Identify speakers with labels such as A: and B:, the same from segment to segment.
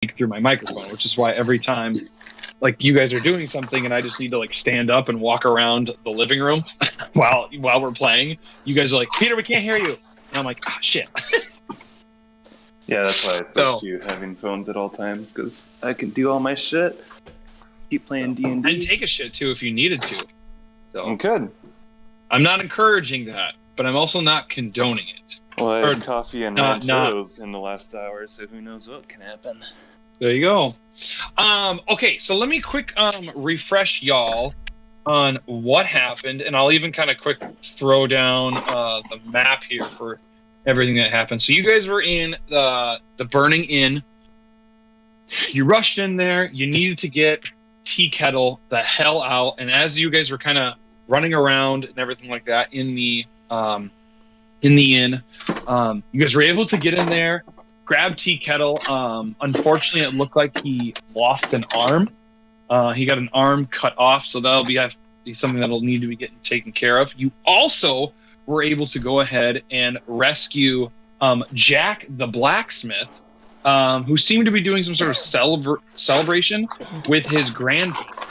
A: through my microphone, which is why every time like you guys are doing something and I just need to like stand up and walk around the living room while we're playing, you guys are like, Peter, we can't hear you. And I'm like, shit.
B: Yeah, that's why I switched to you having phones at all times, because I can do all my shit. Keep playing D&D.
A: And take a shit too if you needed to. So
B: You could.
A: I'm not encouraging that, but I'm also not condoning it.
B: Well, I had coffee and rancheros in the last hour, so who knows what can happen.
A: There you go. Okay, so let me quick refresh y'all on what happened, and I'll even kind of quick throw down the map here for everything that happened. So you guys were in the Burning Inn. You rushed in there. You needed to get Tea Kettle the hell out, and as you guys were kind of running around and everything like that in the inn, you guys were able to get in there, grab Tea Kettle. Unfortunately, it looked like he lost an arm. He got an arm cut off, so that'll be something that'll need to be getting taken care of. You also were able to go ahead and rescue Jack the Blacksmith, who seemed to be doing some sort of celebration with his grandpappy.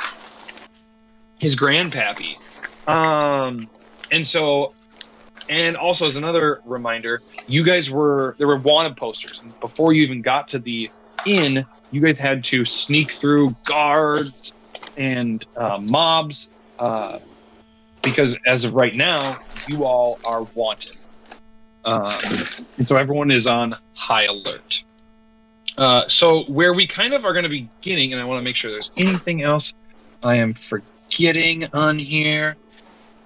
A: And also, as another reminder, there were wanted posters. And before you even got to the inn, you guys had to sneak through guards and mobs, because as of right now, you all are wanted. And so everyone is on high alert. So where we kind of are going to be beginning, and I want to make sure there's anything else I am forgetting on here.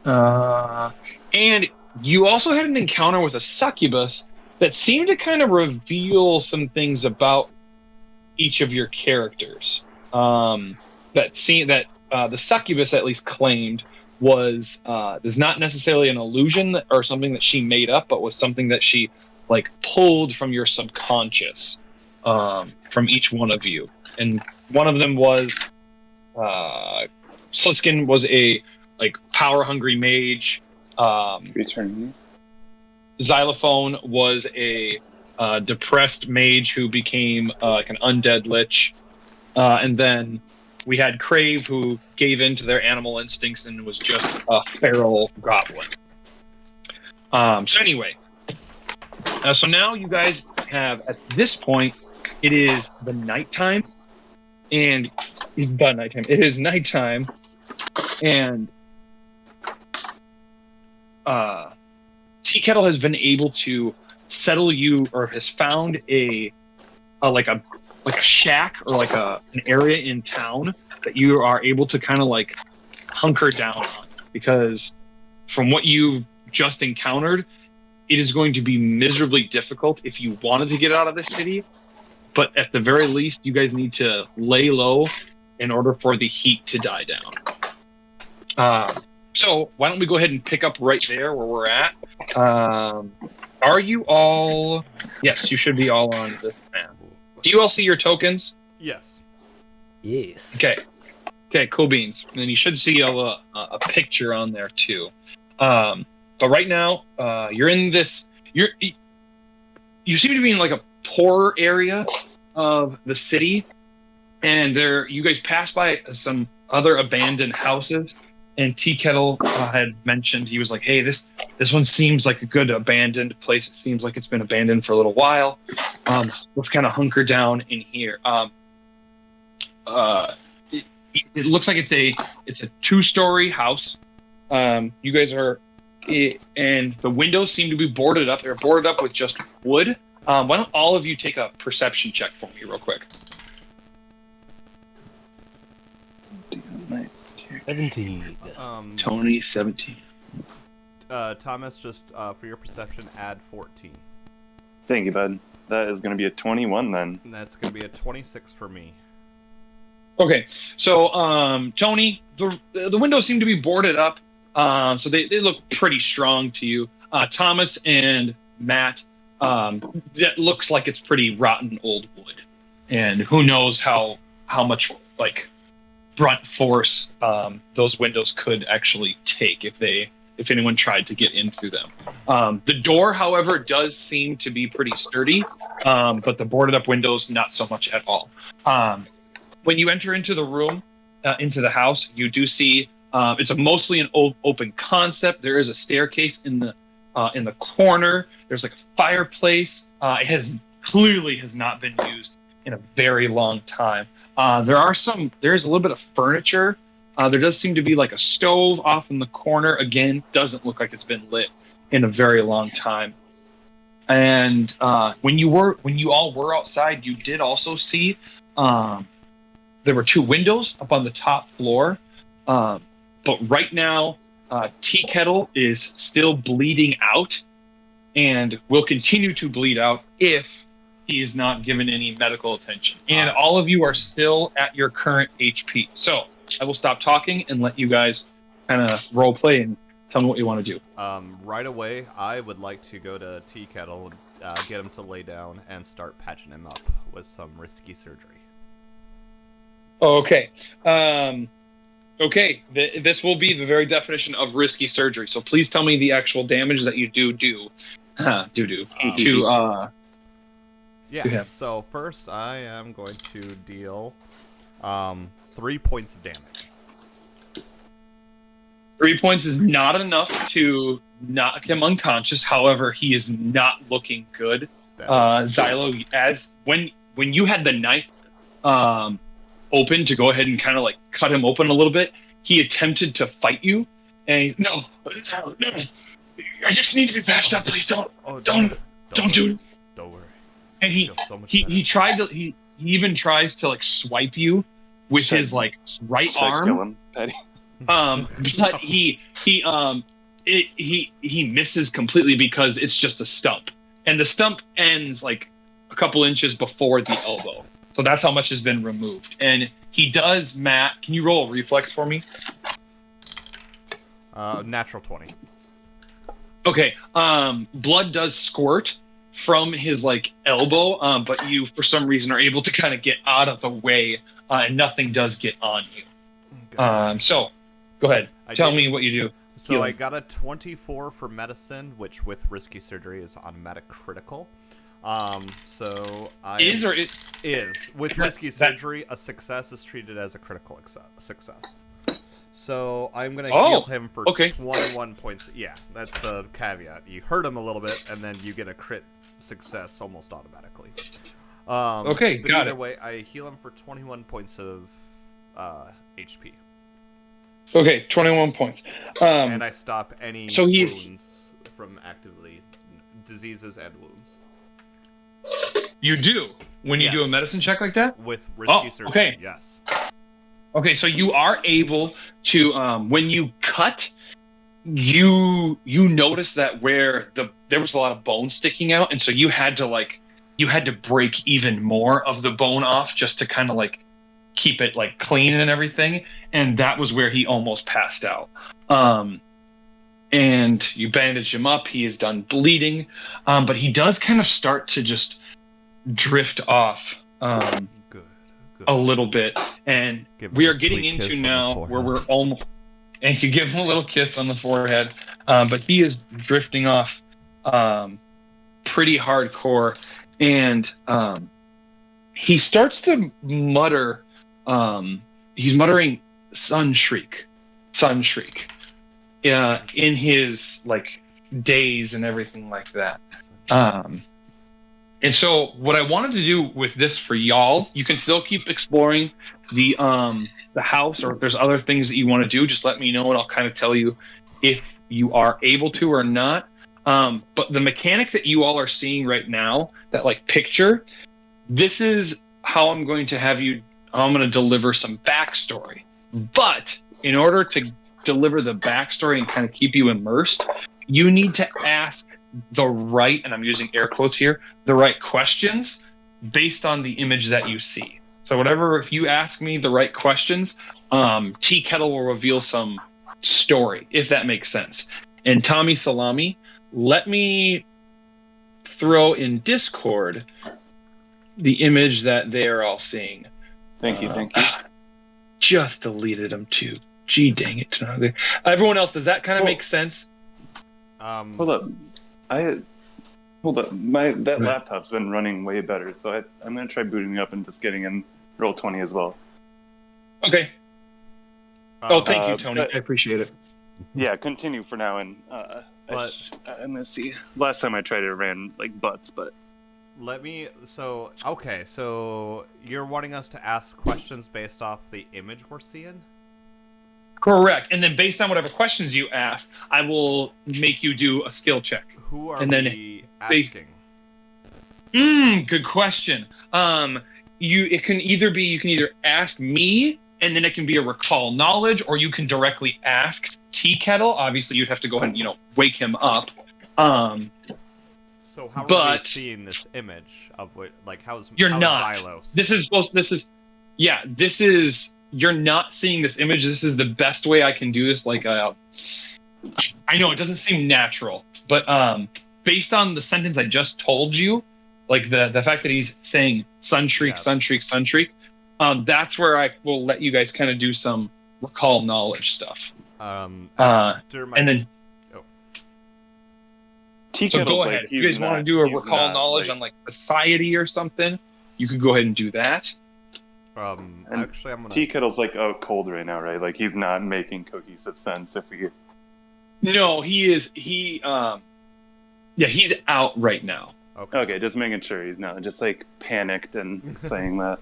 A: And you also had an encounter with a succubus that seemed to kind of reveal some things about each of your characters. The succubus at least claimed was not necessarily an illusion or something that she made up, but was something that she like pulled from your subconscious, from each one of you. And one of them was Sliskin was a like power hungry mage.
B: Returning.
A: Xylophone was a depressed mage who became like an undead lich, and then we had Crave, who gave in to their animal instincts and was just a feral goblin. So anyway, so now you guys have, at this point, it is the nighttime, and it is nighttime, and Tea Kettle has been able to settle you, or has found a shack, or like an area in town that you are able to kind of like hunker down on, because from what you've just encountered, it is going to be miserably difficult if you wanted to get out of the city. But at the very least, you guys need to lay low in order for the heat to die down. So why don't we go ahead and pick up right there where we're at? Are you all... Yes, you should be all on this map. Do you all see your tokens?
C: Yes.
D: Yes.
A: Okay, cool beans. And you should see a picture on there too. But right now, you're in this... You seem to be in like a poor area of the city, and you guys pass by some other abandoned houses. And Tea Kettle had mentioned, he was like, hey, this one seems like a good abandoned place. It seems like it's been abandoned for a little while. Let's kind of hunker down in here. It looks like it's a 2-story house. You guys are, and the windows seem to be boarded up. They're boarded up with just wood. Why don't all of you take a perception check for me real quick?
D: 17.
A: Tony, 17.
C: Thomas, just for your perception, add 14.
B: Thank you, bud. That is going to be a 21 then.
C: And that's going to be a 26 for me.
A: Okay, so Tony, the windows seem to be boarded up, so they look pretty strong to you. Thomas and Matt, that looks like it's pretty rotten old wood, and who knows how much like brunt force those windows could actually take if they if anyone tried to get into them. The door, however, does seem to be pretty sturdy, but the boarded up windows, not so much at all. When you enter into the room, into the house, you do see it's mostly an open concept. There is a staircase in the corner. There's like a fireplace. It has not been used in a very long time. There's a little bit of furniture. There does seem to be like a stove off in the corner. Again, doesn't look like it's been lit in a very long time. And when you all were outside, you did also see there were 2 windows up on the top floor. But right now, Tea Kettle is still bleeding out and will continue to bleed out if he is not given any medical attention. And all of you are still at your current HP. So I will stop talking and let you guys kind of role play and tell me what you want to do.
C: Right away, I would like to go to Tea Kettle and get him to lay down and start patching him up with some risky surgery.
A: Okay. This will be the very definition of risky surgery. So please tell me the actual damage that you do to him.
C: So first I am going to deal 3 points of damage.
A: 3 points is not enough to knock him unconscious. However, he is not looking good. Xylo, as when you had the knife open to go ahead and kind of like cut him open a little bit, he attempted to fight you, and he's no, I just need to be patched up, please don't do it.
C: Don't worry.
A: And he even tries to like swipe you with his like right arm.
B: Kill him, Patty.
A: But he misses completely because it's just a stump, and the stump ends like a couple inches before the elbow. So that's how much has been removed. And he does, Matt, can you roll a reflex for me?
C: Natural 20.
A: Okay. Blood does squirt from his like elbow, but you for some reason are able to kind of get out of the way, and nothing does get on you. Okay. So go ahead. Tell me what you do.
C: So healing. I got a 24 for medicine, which with risky surgery is automatic critical. So I is with risky surgery, a success is treated as a critical success. So I'm gonna heal him for 21 points. Yeah, that's the caveat. You hurt him a little bit, and then you get a crit success almost automatically. But either way, I heal him for 21 points of HP.
A: Okay, 21 points.
C: And I stop any wounds from actively diseases and wounds.
A: You do when you do a medicine check like that
C: with risky surgery.
A: Okay.
C: Yes.
A: Okay, so you are able to when you cut, you notice that where there was a lot of bone sticking out, and so you had to break even more of the bone off just to kind of like keep it like clean and everything, and that was where he almost passed out. And you bandage him up. He is done bleeding, but he does kind of start to just drift off
C: good.
A: A little bit, and we are getting into now where we're almost. And you give him a little kiss on the forehead, but he is drifting off pretty hardcore, and he starts to mutter. He's muttering "sun shriek," in his like daze and everything like that. And so what I wanted to do with this for y'all, you can still keep exploring the house, or if there's other things that you want to do, just let me know and I'll kind of tell you if you are able to or not. But the mechanic that you all are seeing right now, that like picture, this is how I'm going to deliver some backstory. But in order to deliver the backstory and kind of keep you immersed, you need to ask the right, and I'm using air quotes here, the right questions based on the image that you see. So if you ask me the right questions, Tea Kettle will reveal some story, if that makes sense. And Tommy Salami, let me throw in Discord the image that they are all seeing.
B: Thank you.
A: Just deleted them too. Gee, dang it. Everyone else, does that kind of make sense?
B: Hold up. That laptop's been running way better, so I'm going to try booting it up and just getting in Roll20 as well.
A: Okay. Thank you, Tony. I appreciate it.
B: Yeah, continue for now, and I'm going to see. Last time I tried it ran like butts, but...
C: So you're wanting us to ask questions based off the image we're seeing?
A: Correct. And then based on whatever questions you ask, I will make you do a skill check.
C: Who are we asking?
A: Good question. You can either ask me, and then it can be a recall knowledge, or you can directly ask Tea Kettle. Obviously, you'd have to go ahead and wake him up.
C: So how are we seeing this image of what? Like, how's Xylo? You're not seeing this image. This is the best way I can do this. Like, I know it doesn't seem natural, but based on the sentence I just told you, like the fact that he's saying Sunshriek, Sunshriek, Sunshriek, that's where I will let you guys kind of do some recall knowledge stuff. And then. So go ahead. If you guys want to do a recall knowledge on like society or something, you could go ahead and do that. Actually, I'm gonna.
B: Tea Kettle's like cold right now, right? Like he's not making cohesive sense.
A: No, he is. He's out right now.
B: Okay, just making sure he's not just like panicked and saying that.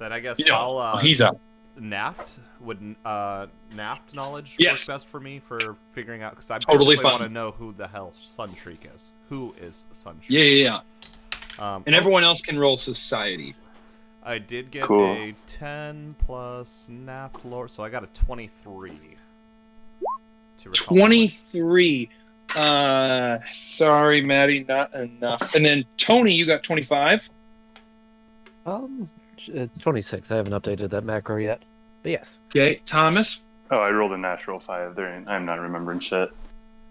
C: Then I guess
A: he's out.
C: Naft would Naft knowledge work best for me for figuring out, because I
A: totally
C: want to know who the hell Sunshriek is. Who is Sunshriek?
A: Yeah. And everyone else can roll society.
C: I did get a 10 plus Naft lore, so I got a 23.
A: 23. Sorry, Maddie, not enough. And then Tony, you got 25.
D: 26. I haven't updated that macro yet, but yes.
A: Okay, Thomas.
B: Oh, I rolled a natural 5. I'm not remembering shit.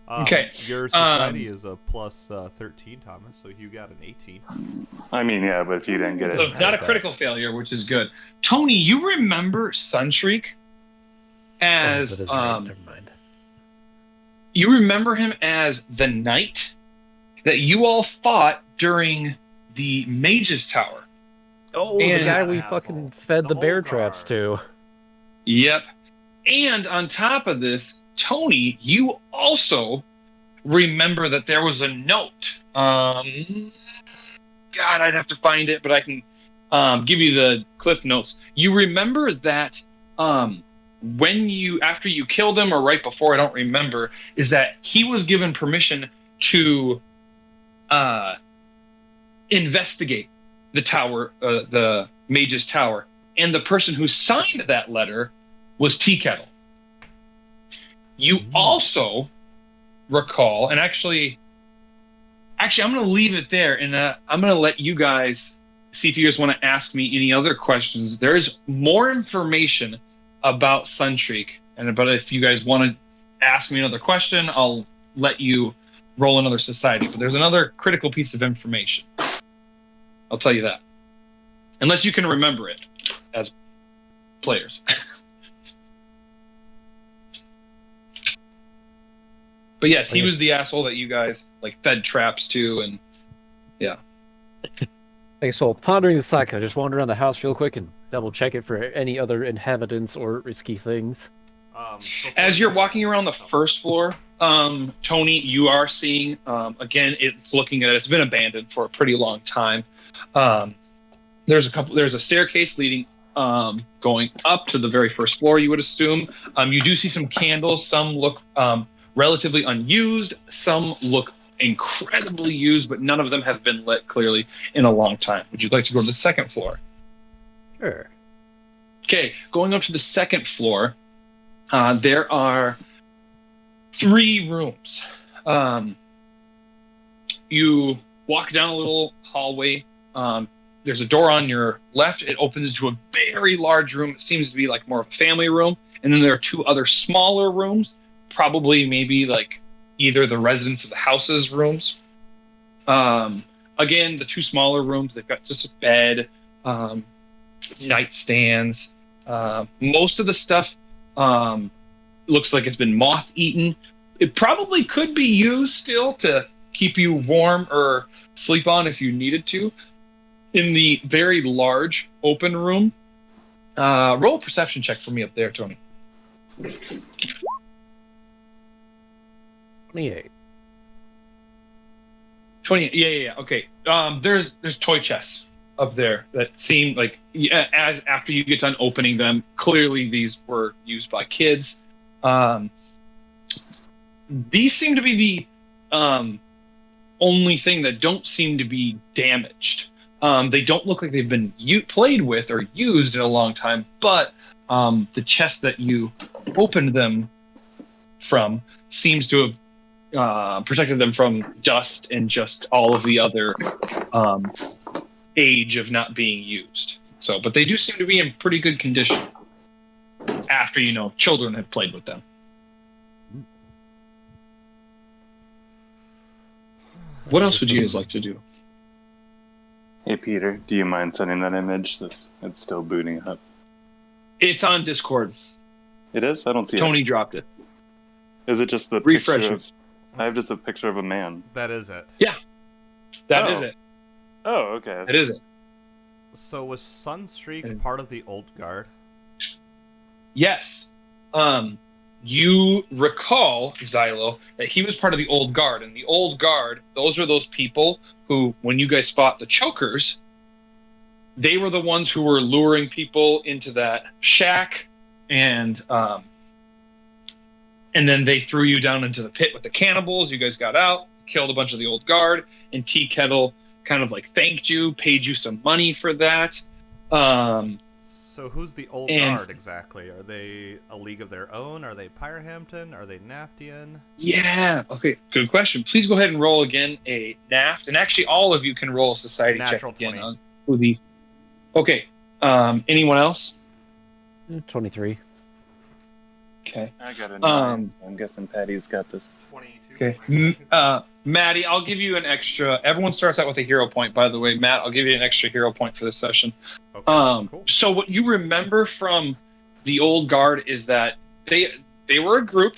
A: Okay.
C: Your society is a plus 13, Thomas, so you got an 18.
B: I mean, yeah, but if you didn't get it...
A: So not a critical failure, which is good. Tony, you remember Sunshriek as...
D: that is right. Never mind.
A: You remember him as the knight that you all fought during the Mage's Tower.
D: Oh, and the guy we fucking fed the bear traps to.
A: Yep. And on top of this, Tony, you also remember that there was a note. God, I'd have to find it, but I can give you the cliff notes. You remember that after you killed him, or right before, I don't remember, is that he was given permission to investigate the tower, the Mage's Tower, and the person who signed that letter was Tea Kettle. You also recall, and actually, I'm going to leave it there, and I'm going to let you guys see if you guys want to ask me any other questions. There's more information about Sunshriek, but if you guys want to ask me another question, I'll let you roll another society. But there's another critical piece of information. I'll tell you that. Unless you can remember it as players. But yes, he was the asshole that you guys fed traps to, and yeah.
D: Okay, so pondering the thought, can I just wander around the house real quick and double check it for any other inhabitants or risky things?
A: As you're walking around the first floor, Tony, you are seeing, again, it's been abandoned for a pretty long time. There's a staircase leading, going up to the very first floor, you would assume. You do see some candles. Some look relatively unused. Some look incredibly used, but none of them have been lit clearly in a long time. Would you like to go to the second floor?
D: Sure.
A: Okay, going up to the second floor, there are 3 rooms. You walk down a little hallway. There's a door on your left. It opens into a very large room. It seems to be more of a family room. And then there are 2 other smaller rooms, probably maybe either the residents of the house's rooms. Again, the 2 smaller rooms, they've got just a bed, nightstands. Most of the stuff looks like it's been moth-eaten. It probably could be used still to keep you warm or sleep on if you needed to. In the very large open room, roll a perception check for me up there, Tony.
D: 28.
A: 20. Yeah. Okay. There's toy chests up there that seem like after you get done opening them, clearly these were used by kids. These seem to be the only thing that don't seem to be damaged. They don't look like they've been played with or used in a long time, but the chest that you opened them from seems to have protected them from dust and just all of the other age of not being used. So, but they do seem to be in pretty good condition after, children have played with them. What else would you guys like to do?
B: Hey, Peter, do you mind sending that image? It's still booting up.
A: It's on Discord.
B: It is? I don't see
A: Tony dropped it.
B: Is it just the
A: Refresh
B: picture
A: it.
B: of... I have just a picture of a man.
C: That is it.
A: Yeah. That is it.
B: Oh, okay.
A: That is it.
C: So was Sunstreak part of the Old Guard?
A: Yes. You recall, Xylo, that he was part of the Old Guard. And the Old Guard, those are those people who, when you guys fought the Chokers, they were the ones who were luring people into that shack, and then they threw you down into the pit with the cannibals. You guys got out, killed a bunch of the Old Guard, and Tea Kettle kind of like thanked you, paid you some money for that.
C: So who's the Old Guard exactly? Are they a league of their own? Are they Pyrehampton? Are they Naftian?
A: Yeah. Okay. Good question. Please go ahead and roll again a Naft, and actually all of you can roll a society
C: Natural
A: check again
C: 20.
A: on who the. Okay. Anyone else?
D: 23.
A: Okay.
B: I got a 9. I'm guessing Patty's got this.
C: 22.
A: Okay. Maddie, I'll give you an extra. Everyone starts out with a hero point, by the way. Matt, I'll give you an extra hero point for this session.
C: Okay, cool.
A: So what you remember from the Old Guard is that they were a group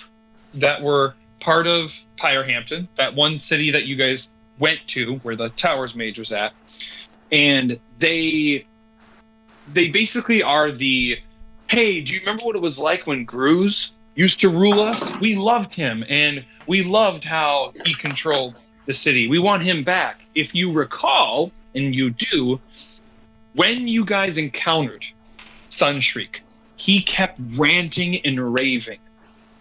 A: that were part of Pyrehampton, that one city that you guys went to, where the Towers Mage was at, and they basically are the, hey, do you remember what it was like when Gruz used to rule us? We loved him, and we loved how he controlled the city. We want him back. If you recall, and you do, when you guys encountered Sunshriek, he kept ranting and raving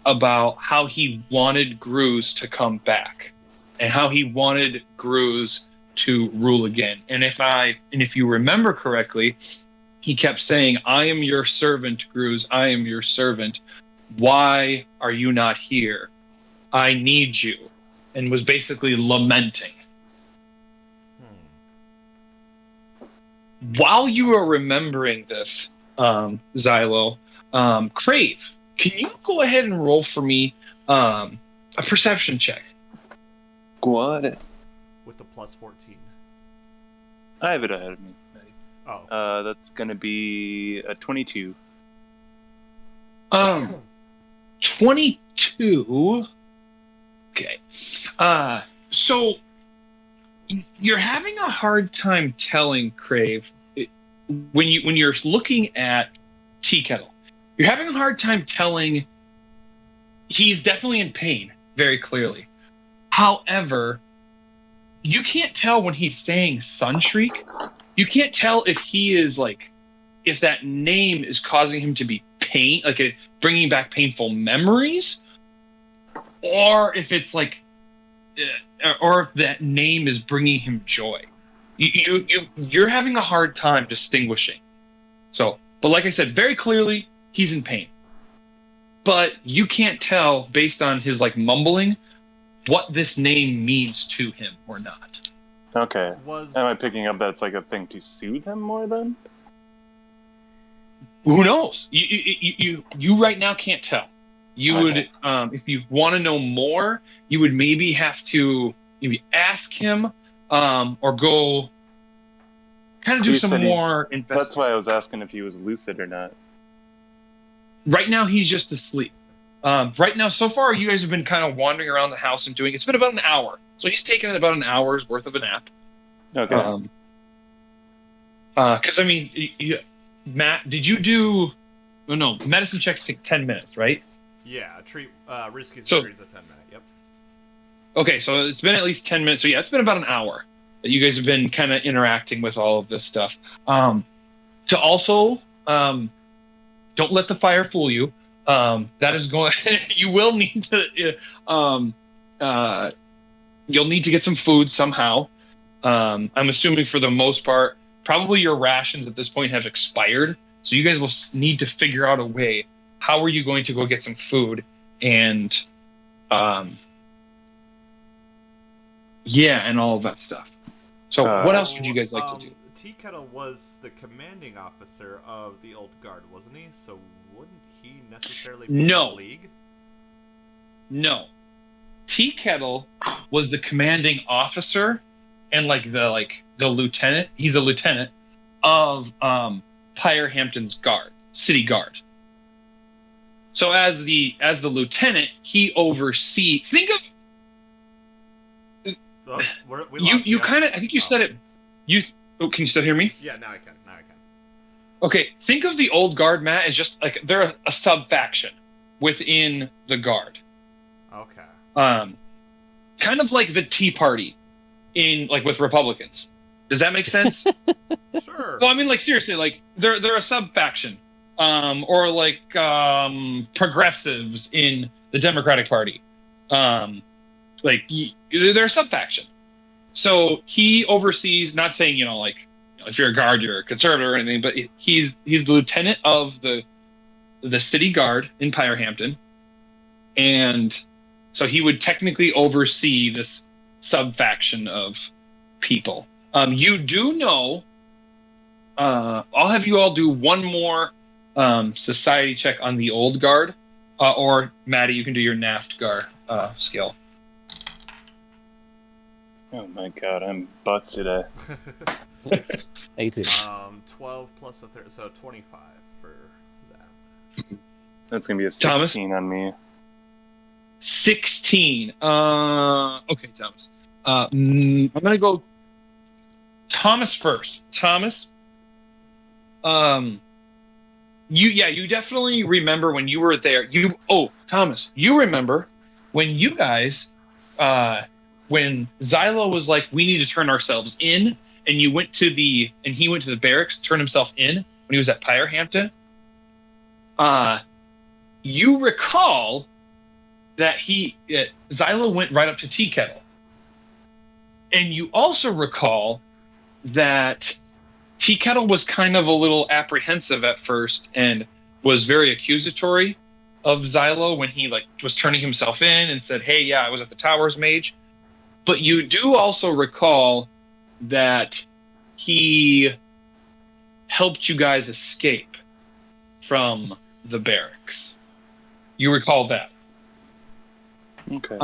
A: about how he wanted Gruz to come back and how he wanted Gruz to rule again. And if you remember correctly, he kept saying, I am your servant, Gruz. I am your servant. Why are you not here? I need you. And was basically lamenting. While you are remembering this, Xylo, Crave, can you go ahead and roll for me a perception check?
B: What?
C: With the plus 14.
B: I have it ahead of me.
C: Oh.
B: That's gonna be a 22.
A: 22. Okay. So you're having a hard time telling, Crave, when you're looking at Tea Kettle, you're having a hard time telling. He's definitely in pain, very clearly. However, you can't tell when he's saying Sunshriek. You can't tell if he is if that name is causing him to be pain, bringing back painful memories, or if it's or if that name is bringing him joy. You're having a hard time distinguishing. So, but like I said, very clearly he's in pain. But you can't tell based on his mumbling what this name means to him or not.
B: Okay. Am I picking up that's a thing to soothe him more then?
A: Who knows? You right now can't tell. You would, if you want to know more, you would maybe have to maybe ask him, or go kind of do some more investigation.
B: That's why I was asking if he was lucid or not.
A: Right now, he's just asleep. Right now, so far, you guys have been kind of wandering around the house and doing. It's been about an hour, so he's taken about an hour's worth of a nap.
B: Okay.
A: Because I mean, Matt, did you do? Oh, no, medicine checks take 10 minutes, right?
C: Yeah, risky surgery is a 10-minute. Yep.
A: Okay, so it's been at least 10 minutes. So yeah, it's been about an hour that you guys have been kind of interacting with all of this stuff. To also, don't let the fire fool you. That is going. You will need to. You'll need to get some food somehow. I'm assuming for the most part, probably your rations at this point have expired. So you guys will need to figure out a way. How are you going to go get some food? And, and all of that stuff. So what else would you guys like to do?
C: Tea Kettle was the commanding officer of the old guard, wasn't he? So wouldn't he necessarily be in the league?
A: No. Tea Kettle was the commanding officer and the lieutenant. He's a lieutenant of Pyrehampton's guard, city guard. So as the lieutenant, he oversees. Think of you kind of. I think you said it. Can you still hear me?
C: Yeah, now I can.
A: Okay, think of the old guard, Matt, as just like they're a sub faction within the guard.
C: Okay.
A: Kind of like the Tea Party with Republicans. Does that make sense?
C: Sure.
A: Well, I mean, seriously, they're a sub faction, or progressives in the Democratic Party. They're a sub faction. So he oversees. Not saying if you're a guard, you're a conservative or anything, but he's the lieutenant of the city guard in Pyrehampton, and so he would technically oversee this sub faction of people. You do know. I'll have you all do one more society check on the old guard, or Maddie, you can do your Naft guard skill.
B: Oh my god, I'm butts today.
D: 18.
C: 12 plus a third, so 25 for that.
B: That's gonna be a 16
A: Thomas?
B: On me.
A: 16. Okay, Thomas. I'm gonna go Thomas first. Thomas. You definitely remember when you were there. Thomas, you remember when you guys, when Xylo was like, we need to turn ourselves in, and he went to the barracks, turn himself in when he was at Pyrehampton. You recall that Xylo went right up to Tea Kettle. And you also recall that Tea Kettle was kind of a little apprehensive at first and was very accusatory of Xylo when he was turning himself in and said, hey, yeah, I was at the Towers Mage. But you do also recall that he helped you guys escape from the barracks. You recall that?
B: Okay.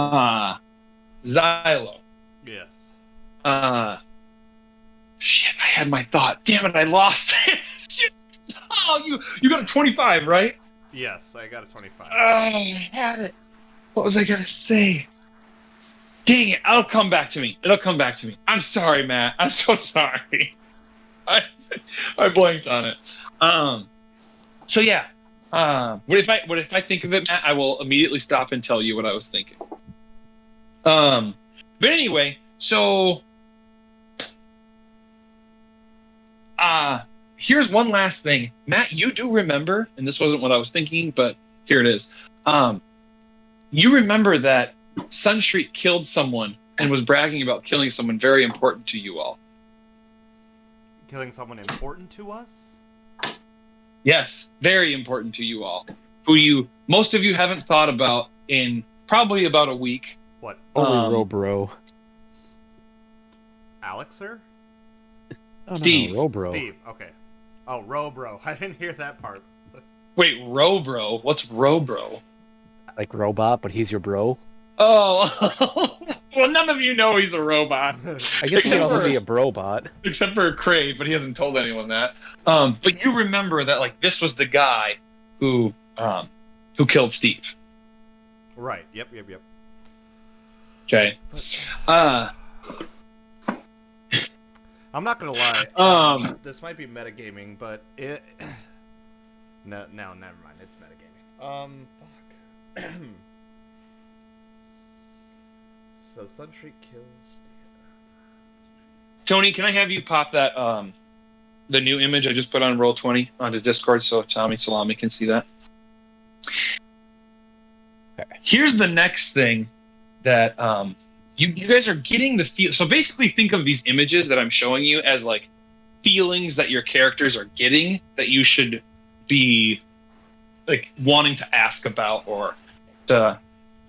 A: Xylo.
C: Yes.
A: Shit, I had my thought. Damn it, I lost it. Shit. Oh, you got a 25, right?
C: Yes, I got a 25.
A: I had it. What was I gonna say? Dang it, it'll come back to me. I'm sorry, Matt. I'm so sorry. I blanked on it. So yeah. What if I think of it, Matt? I will immediately stop and tell you what I was thinking. But anyway, so here's one last thing. Matt, you do remember, and this wasn't what I was thinking, but here it is. You remember that Sunstreet killed someone and was bragging about killing someone very important to you all.
C: Killing someone important to us?
A: Yes, very important to you all. Who most of you haven't thought about in probably about a week.
C: What?
D: Holy Robro.
C: Alexer?
D: Oh,
A: Steve.
D: No, Robro.
C: Steve, okay. Oh, Robro. I didn't hear that part.
A: Wait, Robro? What's Robro?
D: Like robot, but he's your bro?
A: Oh, well, none of you know he's a robot.
D: I guess he can also be a brobot.
A: Except for Crave, but he hasn't told anyone that. But you remember that this was the guy who killed Steve.
C: Right. Yep.
A: Okay.
C: I'm not gonna lie. This might be metagaming, but it. No, never mind. It's metagaming. Fuck. So Sunstreak kills.
A: Tony, can I have you pop that the new image I just put on Roll20 onto Discord so Tommy Salami can see that? Okay. Here's the next thing that you guys are getting the feel. So basically, think of these images that I'm showing you as like feelings that your characters are getting that you should be like wanting to ask about or to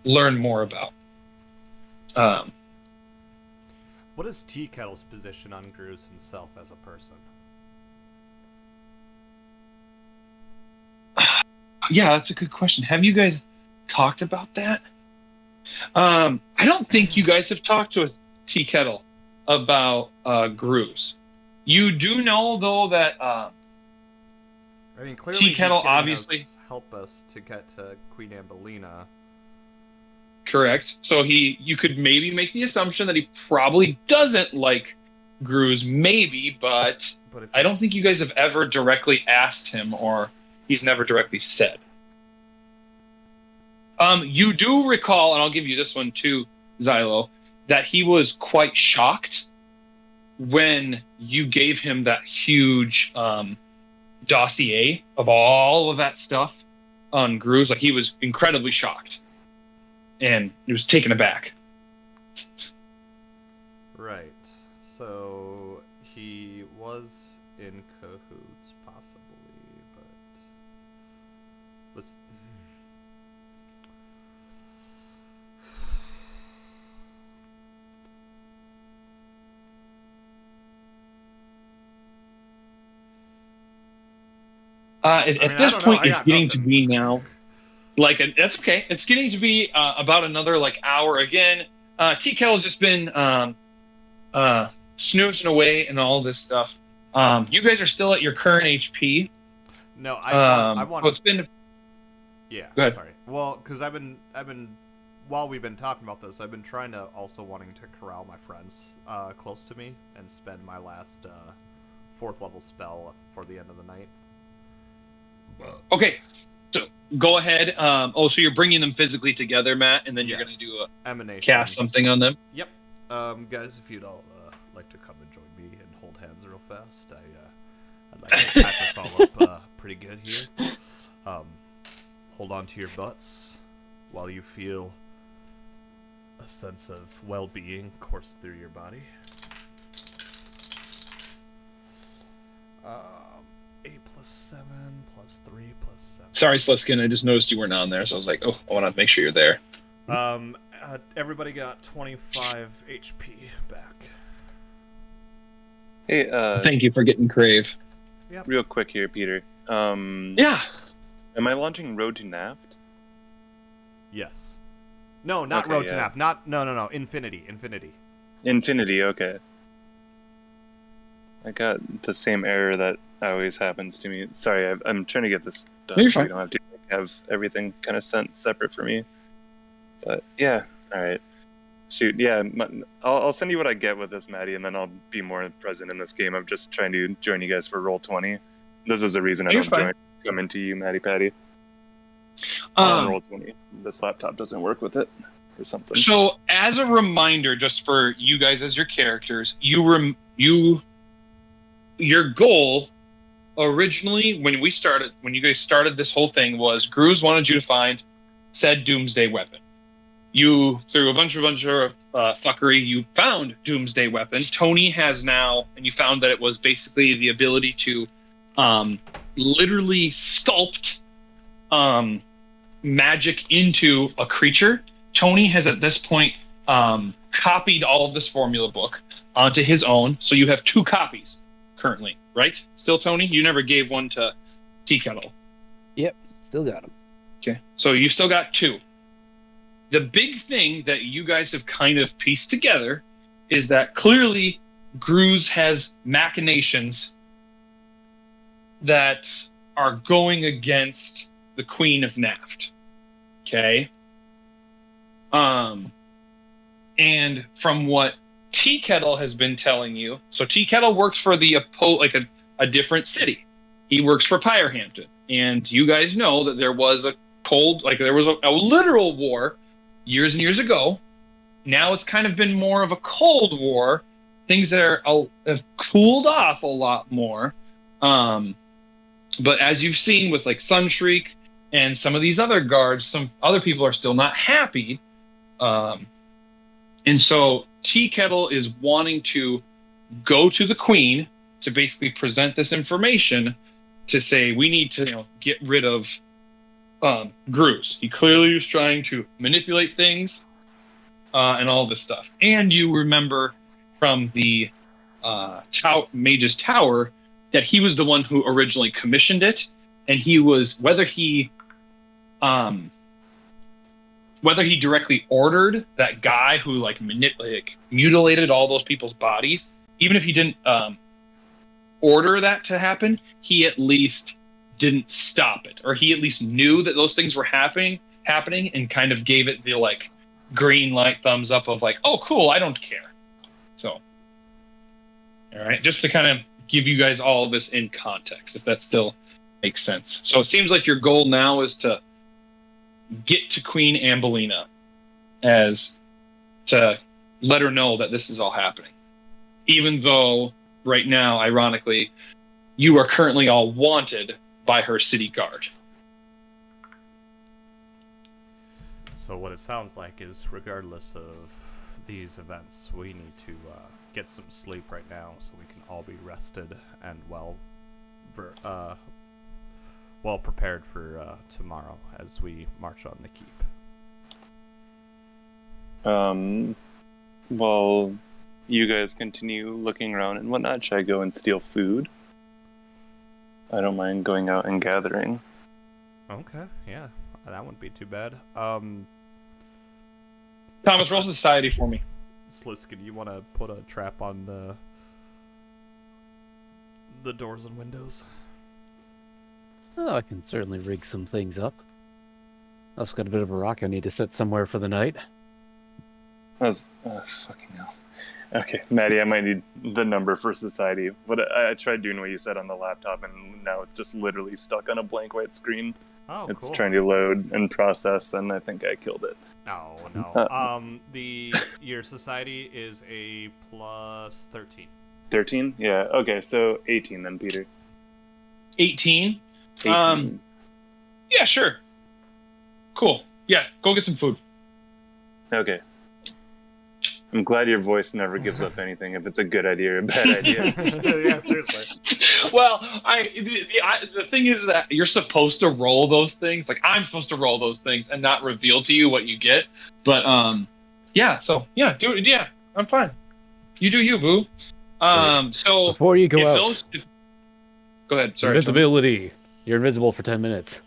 A: learn more about.
C: What is Tea Kettle's position on Grooves himself as a person?
A: Yeah, that's a good question. Have you guys talked about that? I don't think you guys have talked to Tea Kettle about Grooves. You do know though that
C: I mean, clearly
A: Tea Kettle obviously
C: help us to get to Queen Ambelina.
A: Correct. So you could maybe make the assumption that he probably doesn't like Grooves, maybe, but I don't think you guys have ever directly asked him, or he's never directly said. You do recall, and I'll give you this one too, Xylo, that he was quite shocked when you gave him that huge dossier of all of that stuff on Grooves. Like, he was incredibly shocked. And he was taken aback.
C: Right. So he was in cahoots, possibly, but was.
A: At this point, it's getting to be now. Like, that's okay. It's getting to be about another like hour again. Tea Kettle's just been snoozing away and all this stuff. You guys are still at your current HP.
C: No, I want.
A: So it's been.
C: Yeah.
A: Go ahead.
C: Sorry. Well, because I've been while we've been talking about this, I've been trying to also wanting to corral my friends close to me and spend my last 4th level spell for the end of the night.
A: Okay. So go ahead. So you're bringing them physically together, Matt, and then you're going to do a
C: emanation.
A: Cast something on them.
C: Yep. Guys, if you'd all like to come and join me and hold hands real fast, I'd like to patch us all up pretty good here. Hold on to your butts while you feel a sense of well-being course through your body. 8 + 7 + 3 + 7.
A: Sorry, Sliskin. I just noticed you weren't on there, so I was like, oh, I want to make sure you're there.
C: Everybody got 25 HP back.
B: Hey,
A: thank you for getting Crave.
C: Yep.
B: Real quick here, Peter.
A: Yeah.
B: Am I launching Road to Naft?
C: Yes. No, not
B: okay,
C: Road to Naft. No. Infinity.
B: Infinity, okay. I got the same error that always happens to me. Sorry, I'm trying to get this done so we don't have to have everything kind of sent separate for me. But yeah, all right. Shoot, yeah, I'll send you what I get with this, Maddie, and then I'll be more present in this game. I'm just trying to join you guys for Roll20. This is the reason I don't come into you, Maddie Patty. On Roll20. This laptop doesn't work with it or something.
A: So, as a reminder, just for you guys as your characters, your goal originally when you guys started this whole thing was Grooves wanted you to find said Doomsday weapon. You, through a bunch of fuckery, you found Doomsday weapon. Tony has now, and you found that it was basically the ability to literally sculpt magic into a creature. Tony has at this point copied all of this formula book onto his own, so you have 2 copies currently, right? Still, Tony? You never gave one to Tea Kettle.
D: Yep, still got him.
A: Okay, so you still got 2. The big thing that you guys have kind of pieced together is that clearly Grooves has machinations that are going against the Queen of Naft. Okay? And from what Tea Kettle has been telling you, so Tea Kettle works for a different city. He works for Pyrehampton, and you guys know that there was a literal war years and years ago. Now it's kind of been more of a cold war. Things that have cooled off a lot more. But as you've seen with like Sunshriek and some of these other guards, some other people are still not happy. And so Tea Kettle is wanting to go to the Queen to basically present this information to say we need to get rid of Gruz. He clearly is trying to manipulate things and all this stuff. And you remember from the Mage's Tower that he was the one who originally commissioned it, and he was whether he directly ordered that guy who mutilated all those people's bodies, even if he didn't order that to happen, he at least didn't stop it, or he at least knew that those things were happening and kind of gave it the green light thumbs up of oh cool, I don't care. So all right, just to kind of give you guys all of this in context, if that still makes sense. So it seems like your goal now is to get to Queen Ambelina as to let her know that this is all happening. Even though right now, ironically, you are currently all wanted by her city guard.
C: So what it sounds like is, regardless of these events, we need to get some sleep right now so we can all be rested and well prepared for tomorrow as we march on the keep.
B: Well, you guys continue looking around and whatnot. Should I go and steal food? I don't mind going out and gathering.
C: Okay, yeah, that wouldn't be too bad.
A: Thomas, roll society for me.
C: Sliskin, you want to put a trap on the doors and windows?
D: Oh, I can certainly rig some things up. I've just got a bit of a rock I need to set somewhere for the night.
B: Fucking hell. Okay, Maddie, I might need the number for society. I tried doing what you said on the laptop, and now it's just literally stuck on a blank white screen.
C: Oh,
B: it's
C: cool.
B: Trying to load and process, and I think I killed it.
C: No. Your society is a plus 13.
B: 13? Yeah. Okay, so 18 then, Peter.
A: 18?
B: 18.
A: Yeah, sure. Cool. Yeah, go get some food.
B: Okay. I'm glad your voice never gives up anything if it's a good idea or a bad idea.
C: Yeah, seriously.
A: Well, the thing is that you're supposed to roll those things. I'm supposed to roll those things and not reveal to you what you get. But yeah. So yeah, do it. Yeah, I'm fine. You do you, boo. So
D: before you go out,
A: go ahead. Sorry.
D: Invisibility. You're invisible for 10 minutes.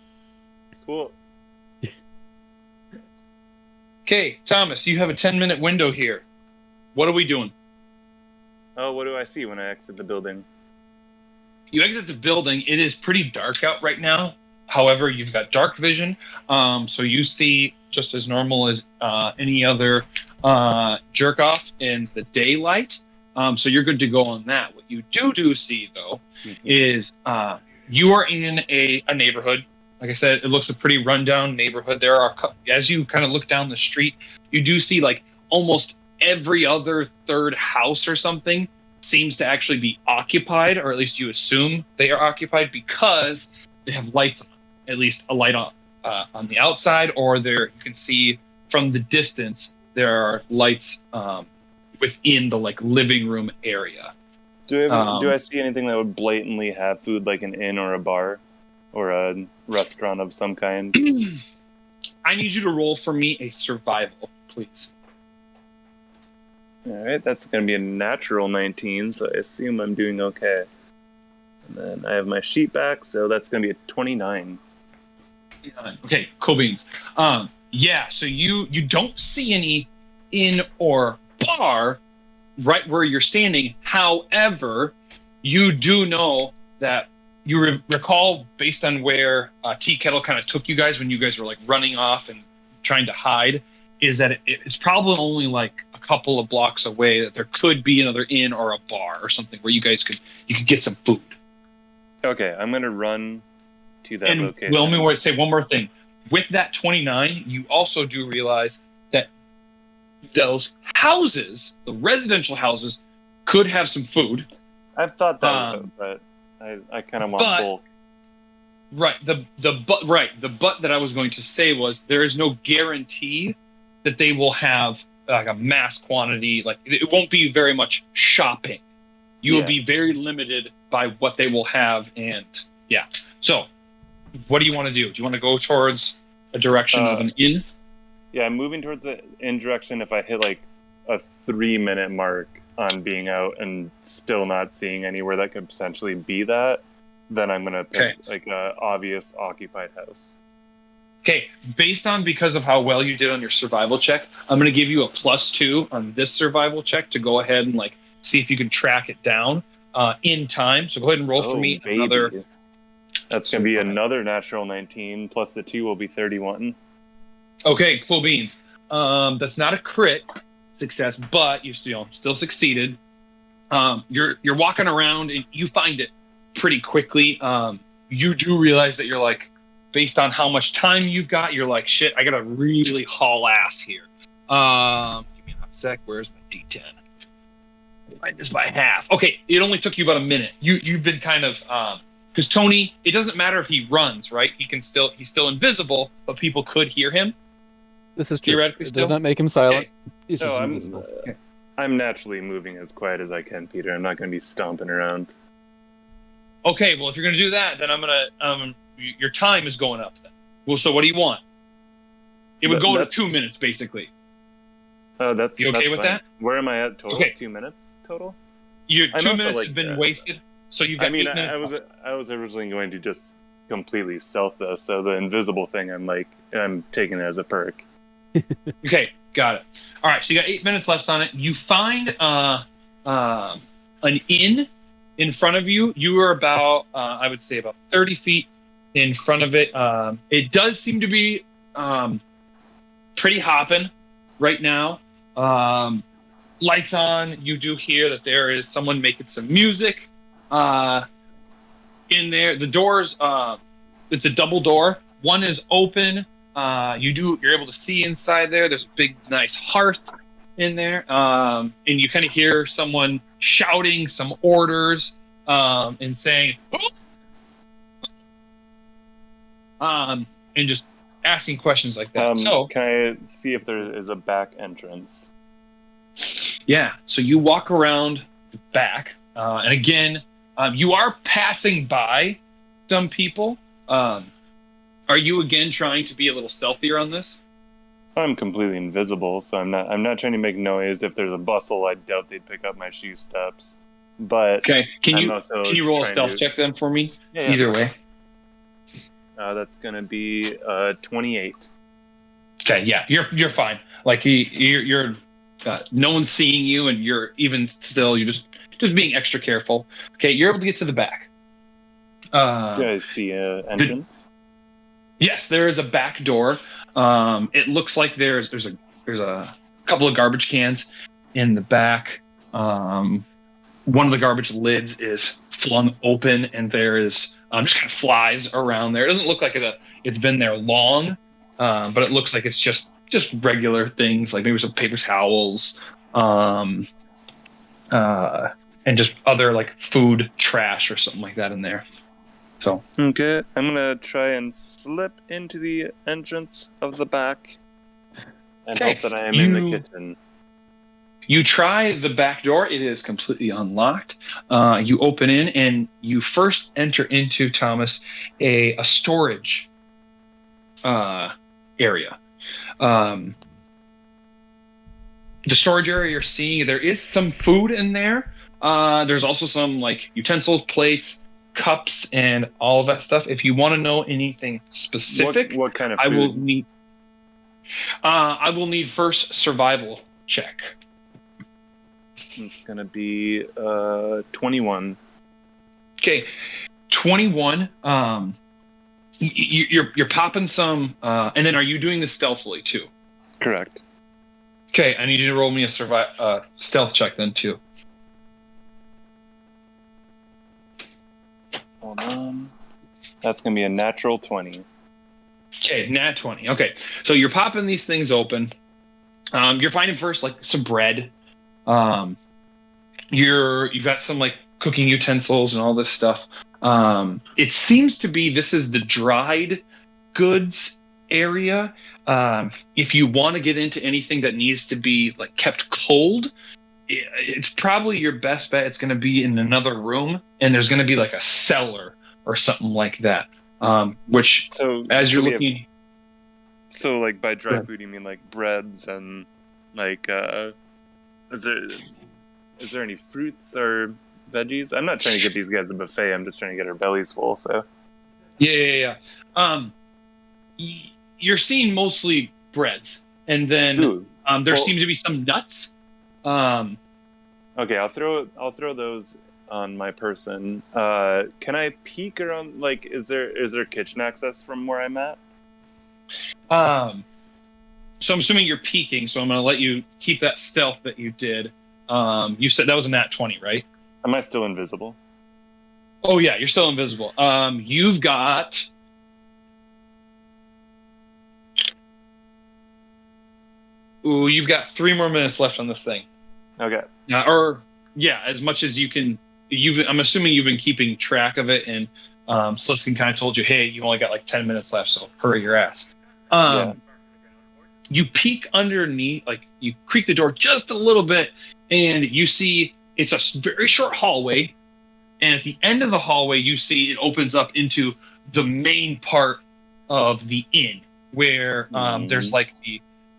B: Cool.
A: Okay, Thomas, you have a 10-minute window here. What are we doing?
B: Oh, what do I see when I exit the building?
A: You exit the building. It is pretty dark out right now. However, you've got dark vision, so you see just as normal as any other jerk-off in the daylight. So you're good to go on that. What you do see, though, is you are in a neighborhood. Like I said, it looks a pretty rundown neighborhood. There are, as you kind of look down the street, you do see almost every other third house or something seems to actually be occupied, or at least you assume they are occupied because they have lights on. At least a light on the outside, or there you can see from the distance there are lights within the living room area.
B: Do I see anything that would blatantly have food, like an inn or a bar? Or a restaurant of some kind?
A: I need you to roll for me a survival, please.
B: Alright, that's going to be a natural 19, so I assume I'm doing okay. And then I have my sheet back, so that's going to be a 29.
A: Okay, cool beans. Yeah, so you don't see any inn or bar right where you're standing. However, you do know that you recall, based on where Tea Kettle kind of took you guys when you guys were running off and trying to hide, is that it's probably only like a couple of blocks away that there could be another inn or a bar or something where you could get some food.
B: Okay, I'm gonna run to that location.
A: Well, let me say one more thing. With that 29, you also do realize that those houses, the residential houses, could have some food.
B: I've thought that, but I kind of want bulk.
A: Right. The but that I was going to say was there is no guarantee that they will have like a mass quantity. Like it won't be very much shopping. You will be very limited by what they will have, and yeah. So, what do you want to do? Do you want to go towards a direction of an inn?
B: Yeah, I'm moving towards the inn direction. If I hit like a 3-minute mark on being out and still not seeing anywhere that could potentially be that, then I'm gonna pick like a obvious occupied house.
A: Okay, because of how well you did on your survival check, I'm gonna give you a +2 on this survival check to go ahead and like see if you can track it down in time. So go ahead and roll for me another.
B: That's gonna be another natural 19 plus the 2 will be 31.
A: Okay, cool beans. That's not a crit success, but you still succeeded. You're walking around and you find it pretty quickly. You do realize that you're like, based on how much time you've got, you're like, shit, I gotta really haul ass here. Give me a hot sec. Where's my D10? Minus by half. Okay, it only took you about a minute. You've been kind of because Tony, it doesn't matter if he runs, right? He's still invisible, but people could hear him.
D: This is true. It does not make him silent.
A: Okay.
D: He's just invisible.
B: I'm naturally moving as quiet as I can, Peter. I'm not going to be stomping around.
A: Okay, well, if you're going to do that, then I'm going to your time is going up then. Well, so what do you want? It would go to 2 minutes, basically.
B: Oh, that's
A: you okay
B: that's
A: with
B: fine.
A: that?
B: Where am I at total?
A: Okay.
B: 2 minutes total?
A: Your 2 minutes have been wasted, so you've got 8 minutes.
B: I was originally going to just completely stealth this, so the invisible thing, I'm taking it as a perk.
A: Okay, got it. All right, so you got 8 minutes left on it. You find an inn in front of you. You are about, I would say, about 30 feet in front of it. It does seem to be pretty hopping right now. Lights on. You do hear that there is someone making some music in there. The doors, it's a double door. One is open. You're able to see inside there. There's a big, nice hearth in there. And you kind of hear someone shouting some orders and saying, and just asking questions like that. So
B: can I see if there is a back entrance?
A: Yeah. So you walk around the back, and again, you are passing by some people. Are you again trying to be a little stealthier on this?
B: I'm completely invisible, so I'm not trying to make noise. If there's a bustle, I doubt they'd pick up my shoe steps. But
A: okay, can you roll a stealth check then for me? Yeah, either way.
B: That's gonna be 28.
A: Okay, yeah, you're fine. Like you're no one's seeing you, and you're even still you're just being extra careful. Okay, you're able to get to the back.
B: Do you guys see an entrance?
A: Yes, there is a back door. It looks like there's a couple of garbage cans in the back. One of the garbage lids is flung open, and there is just kind of flies around there. It doesn't look like it's been there long, but it looks like it's just regular things, like maybe some paper towels, and just other like food trash or something like that in there. So
B: okay, I'm gonna try and slip into the entrance of the back and hope that I am in the kitchen.
A: You try the back door. It is completely unlocked. You open in, and you first enter into, Thomas, a storage area. The storage area you're seeing, there is some food in there. There's also some like utensils, plates, cups, and all of that stuff. If you want to know anything specific,
B: what kind of food?
A: I will need first survival check.
B: It's gonna be 21.
A: Okay, 21. You're popping some, and then are you doing this stealthily too?
B: Correct.
A: Okay, I need you to roll me a stealth check then too.
B: Hold on. That's gonna be a natural 20.
A: Okay, nat 20. Okay, so you're popping these things open. You're finding first like some bread. You've got some like cooking utensils and all this stuff. It seems to be this is the dried goods area. If you want to get into anything that needs to be like kept cold, it's probably your best bet. It's going to be in another room, and there's going to be like a cellar or something like that. Which,
B: So
A: as you're looking,
B: so like by dry food, you mean like breads and like is there any fruits or veggies? I'm not trying to get these guys a buffet. I'm just trying to get our bellies full. So
A: yeah. You're seeing mostly breads, and then there seem to be some nuts.
B: Okay, I'll throw those on my person. Can I peek around? Like, is there kitchen access from where I'm at?
A: So I'm assuming you're peeking. So I'm going to let you keep that stealth that you did. You said that was a nat 20, right?
B: Am I still invisible?
A: Oh yeah, you're still invisible. You've got. Ooh, you've got 3 more minutes left on this thing.
B: Okay.
A: As much as you can. I'm assuming you've been keeping track of it, and Sliskin kind of told you, "Hey, you only got like 10 minutes left, so hurry your ass." You peek underneath, like you creak the door just a little bit, and you see it's a very short hallway. And at the end of the hallway, you see it opens up into the main part of the inn, where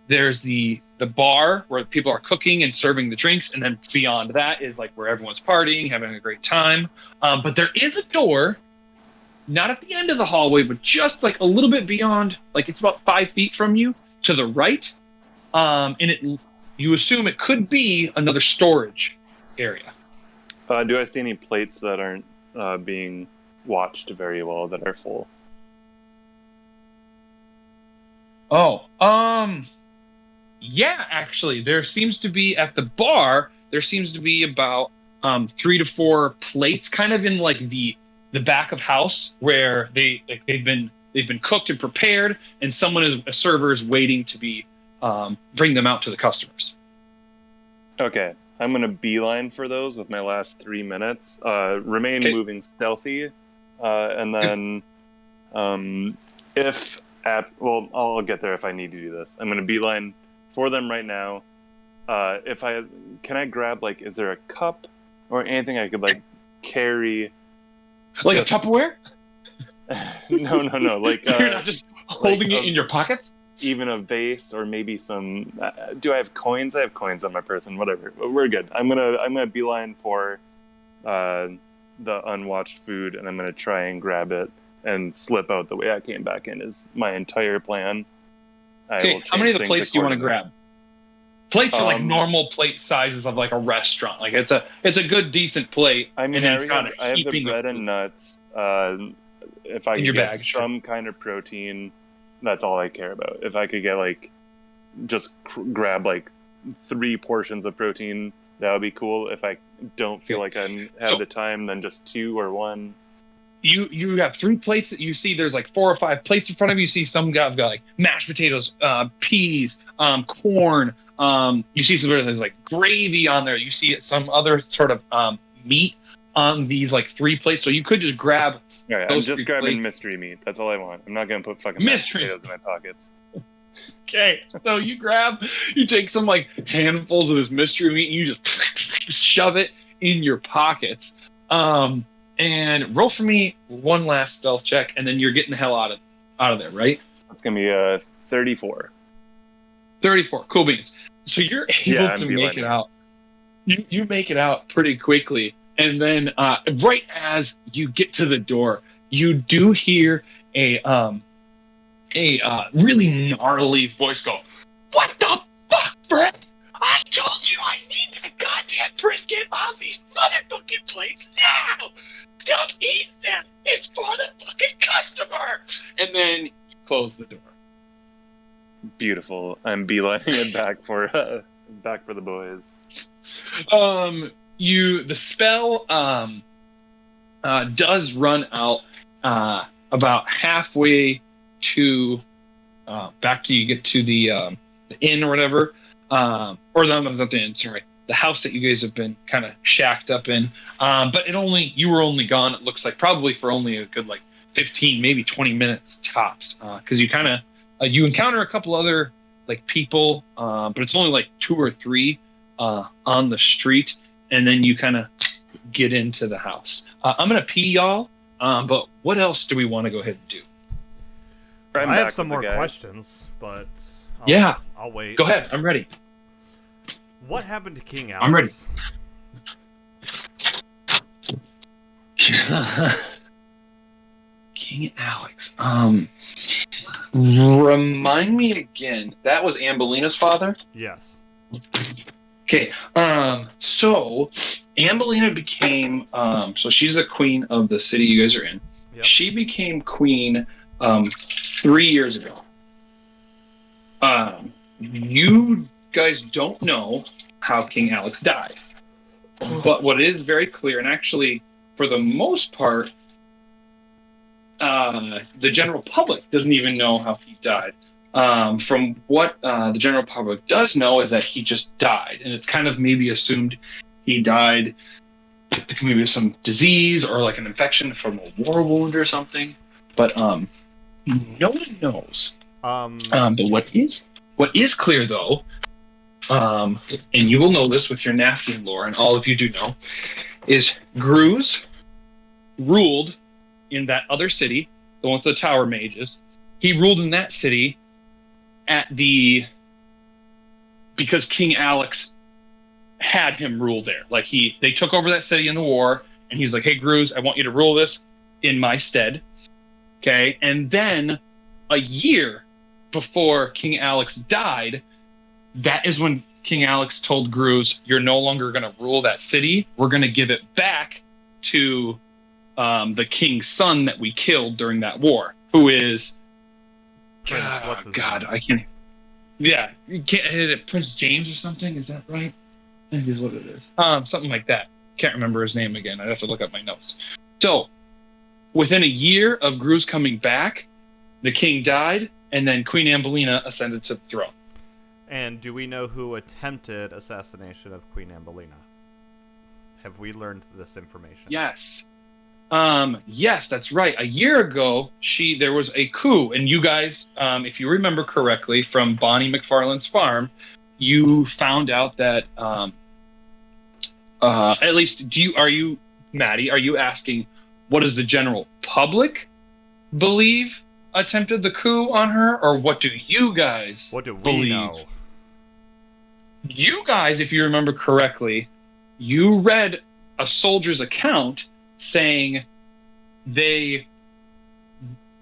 A: there's the bar where people are cooking and serving the drinks, and then beyond that is like where everyone's partying, having a great time. But there is a door, not at the end of the hallway, but just like a little bit beyond, like it's about 5 feet from you to the right. And you assume it could be another storage area.
B: Do I see any plates that aren't being watched very well that are full?
A: Yeah, actually, there seems to be at the bar. There seems to be about 3 to 4 plates, kind of in like the back of house where they've been cooked and prepared, and a server is waiting to be bring them out to the customers.
B: Okay, I'm gonna beeline for those with my last 3 minutes. Remain moving stealthy, and then I'll get there if I need to do this. I'm gonna beeline for them right now. Can I grab, like, is there a cup or anything I could like carry?
A: Like a Tupperware?
B: No. Like
A: you're not just holding it in your pockets.
B: Even a vase or maybe some. Do I have coins? I have coins on my person. Whatever. We're good. I'm gonna beeline for the unwatched food, and I'm gonna try and grab it and slip out the way I came back in. Is my entire plan.
A: Okay, how many of the plates do you want to grab? Plates are like normal plate sizes of like a restaurant. Like it's a good decent plate.
B: I mean,
A: and
B: I have the bread and nuts. If I could get some kind of protein, that's all I care about. If I could get like just grab like 3 portions of protein, that would be cool. If I don't feel like I have the time, then just 2 or 1.
A: You have 3 plates that you see. There's like 4 or 5 plates in front of you. You see some guys got like mashed potatoes, peas, corn. You see some there's like gravy on there. You see some other sort of meat on these like 3 plates. So you could just grab.
B: All right, I'm just grabbing mystery meat. That's all I want. I'm not gonna put fucking mashed potatoes in my pockets.
A: Okay, so you take some like handfuls of this mystery meat and you just shove it in your pockets. And roll for me one last stealth check, and then you're getting the hell out of there, right?
B: That's gonna be 34.
A: 34, cool beans. So you're able to make it out. You make it out pretty quickly, and then right as you get to the door, you do hear a really gnarly voice go, "What the fuck, Brett? I told you I need that goddamn brisket on these motherfucking plates now! Stop eating them! It's for the fucking customer!" And then you close the door.
B: Beautiful. I'm beelining it back for the boys.
A: The spell does run out about halfway to back to you get to the inn or whatever, or not the inn, sorry, the house that you guys have been kind of shacked up in. But you were only gone, it looks like, probably for only a good 15, maybe 20 minutes tops, because you kind of you encounter a couple other people, but it's only 2 or 3 on the street, and then you kind of get into the house. I'm gonna pee, y'all, but what else do we want to go ahead and do?
C: I have some more questions, but I'll wait.
A: Go ahead, I'm ready.
C: What happened to King Alex?
A: I'm ready. King Alex. Remind me again. That was Ambelina's father?
C: Yes.
A: Okay. So Ambelina became so she's the queen of the city you guys are in. Yep. She became queen 3 years ago. You guys don't know how King Alex died. But what is very clear, and actually for the most part, the general public doesn't even know how he died. From what the general public does know is that he just died, and it's kind of maybe assumed he died maybe some disease or an infection from a war wound or something. But no one knows. But what is clear though, and you will know this with your napkin lore, and all of you do know, is Gruz ruled in that other city, the one with the tower mages. He ruled in that city because King Alex had him rule there. They took over that city in the war, and he's like, "Hey, Gruz, I want you to rule this in my stead." Okay, and then a year before King Alex died, that is when King Alex told Gruz, "You're no longer going to rule that city. We're going to give it back to the king's son that we killed during that war, who is
C: Prince,
A: God, I can't. Yeah, you can't. Is it Prince James or something? Is that right? I think is what it is. Something like that. Can't remember his name again. I'd have to look up my notes. So, within a year of Gruz coming back, the king died, and then Queen Ambelina ascended to the throne.
C: And do we know who attempted assassination of Queen Ambelina? Have we learned this information?
A: Yes. Yes, that's right. A year ago, there was a coup, and you guys, if you remember correctly, from Bonnie McFarlane's farm, you found out that, at least, Maddie, are you asking, what does the general public believe attempted the coup on her, or what do you guys believe?
C: Know?
A: You guys, if you remember correctly, you read a soldier's account saying they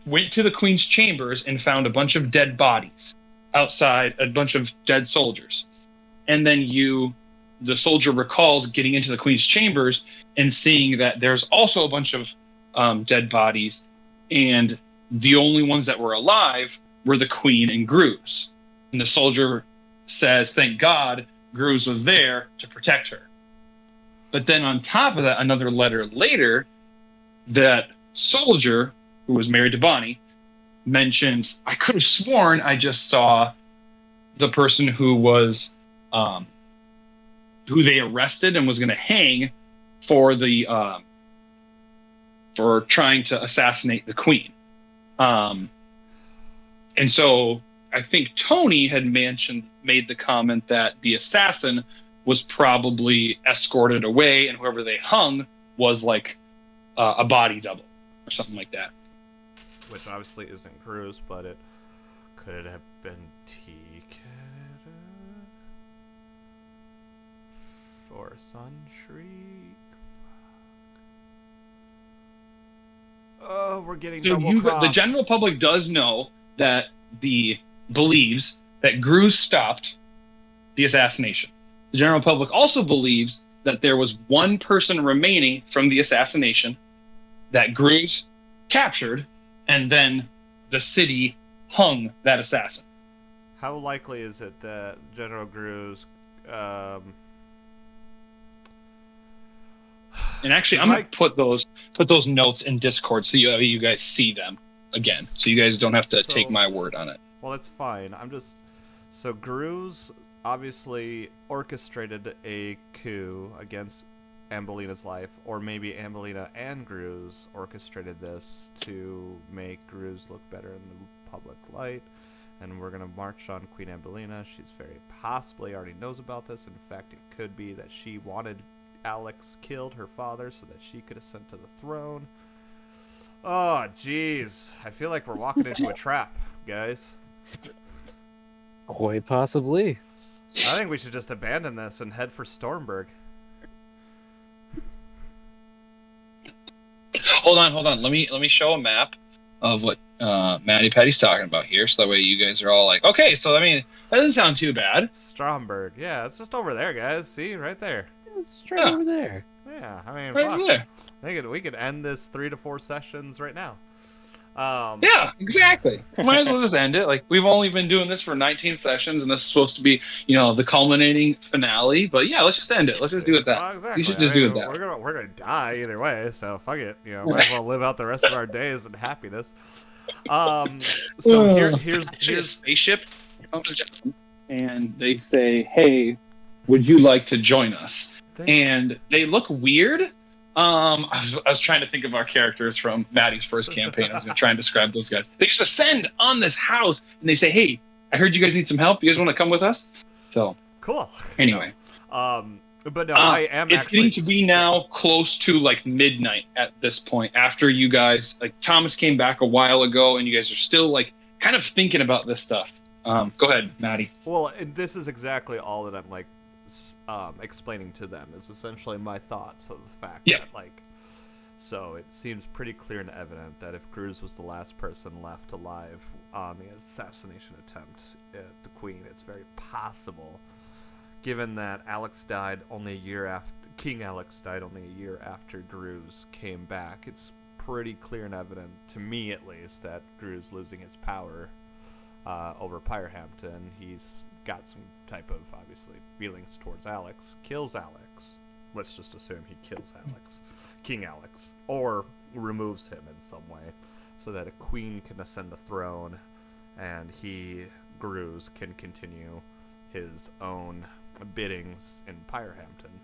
A: went to the queen's chambers and found a bunch of dead bodies outside, a bunch of dead soldiers. And then the soldier recalls getting into the queen's chambers and seeing that there's also a bunch of dead bodies, and the only ones that were alive were the queen and Gruz. And the soldier says, thank God Gruz was there to protect her. But then on top of that, another letter later, that soldier, who was married to Bonnie, mentioned, I could have sworn I just saw the person who was, who they arrested and was going to hang for for trying to assassinate the queen. And so I think Tony had made the comment that the assassin was probably escorted away, and whoever they hung was a body double or something like that.
C: Which obviously isn't Gruz, but it could have been Tikeda or Sunshriek. Oh, we're getting double-crossed.
A: The general public does know that believes that Gruz stopped the assassination. The general public also believes that there was one person remaining from the assassination that Gruz captured, and then the city hung that assassin.
C: How likely is it that General Gruz...
A: And actually, I'm gonna put those notes in Discord so you guys see them again, so you guys don't have to take my word on it.
C: Well, that's fine. So Gruz obviously orchestrated a coup against Ambelina's life, or maybe Ambelina and Gruz orchestrated this to make Gruz look better in the public light. And we're going to march on Queen Ambelina. She's very possibly already knows about this. In fact, it could be that she wanted Alex killed, her father, so that she could ascend to the throne. Oh, jeez. I feel like we're walking into a trap, guys.
D: Quite possibly.
C: I think we should just abandon this and head for Stormberg.
A: Hold on. Let me show a map of what Matty Patty's talking about here, so that way you guys are all like, okay, so I mean, that doesn't sound too bad.
C: Stromberg, yeah, it's just over there, guys. See, right there.
D: It's straight over there.
C: Yeah, I mean,
A: right over there.
C: We could end this 3 to 4 sessions right now.
A: Yeah, exactly. Might as well just end it. Like, we've only been doing this for 19 sessions, and this is supposed to be, the culminating finale. But yeah, let's just end it. Let's just do it that.
C: Exactly.
A: You should just do it that.
C: We're gonna die either way, so fuck it. Might as well live out the rest of our days in happiness. So here's
A: a spaceship comes down, and they say, "Hey, would you like to join us?" And they look weird. I was trying to think of our characters from Maddie's first campaign. I was going to try and describe those guys. They just ascend on this house, and they say, "Hey, I heard you guys need some help. You guys want to come with us?" So
C: cool.
A: Anyway,
C: but no, I am.
A: It's getting to be now close to like midnight at this point. After you guys, like Thomas came back a while ago, and you guys are still like kind of thinking about this stuff. Go ahead, Maddie.
C: Well, this is exactly all that I'm like. Explaining to them is essentially my thoughts of the fact that, like, so it seems pretty clear and evident that if Gruz was the last person left alive on the assassination attempt at the Queen, it's very possible, given that Alex died only a year after King Alex died only a year after Gruz came back. It's pretty clear and evident to me, at least, that Gruz losing his power over Pyrehampton, he's got some type of, obviously, feelings towards Alex, kills Alex. Let's just assume he kills Alex, King Alex, or removes him in some way, so that a queen can ascend the throne, and he, Gruz, can continue his own biddings in Pyrehampton.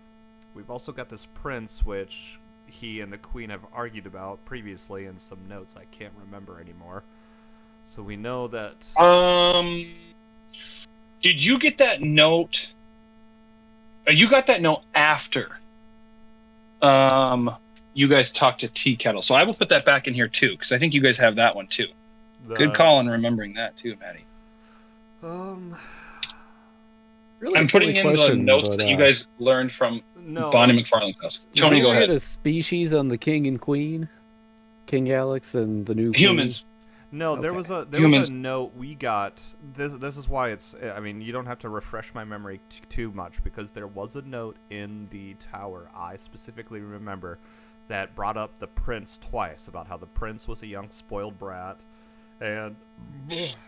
C: We've also got this prince, which he and the queen have argued about previously in some notes I can't remember anymore. So we know that...
A: Did you get that note? You got that note after you guys talked to Tea Kettle. So I will put that back in here too, because I think you guys have that one too. Good call on remembering that too, Maddie.
D: Really
A: I'm putting in the notes that you guys learned from Bonnie McFarlane's house. Tony, go ahead.
D: A species on the king and queen, King Alex and the new
A: humans.
D: Queen?
C: No,
D: okay.
C: there was a note we got. This is why it's. I mean, you don't have to refresh my memory too much, because there was a note in the tower I specifically remember that brought up the prince twice, about how the prince was a young spoiled brat, and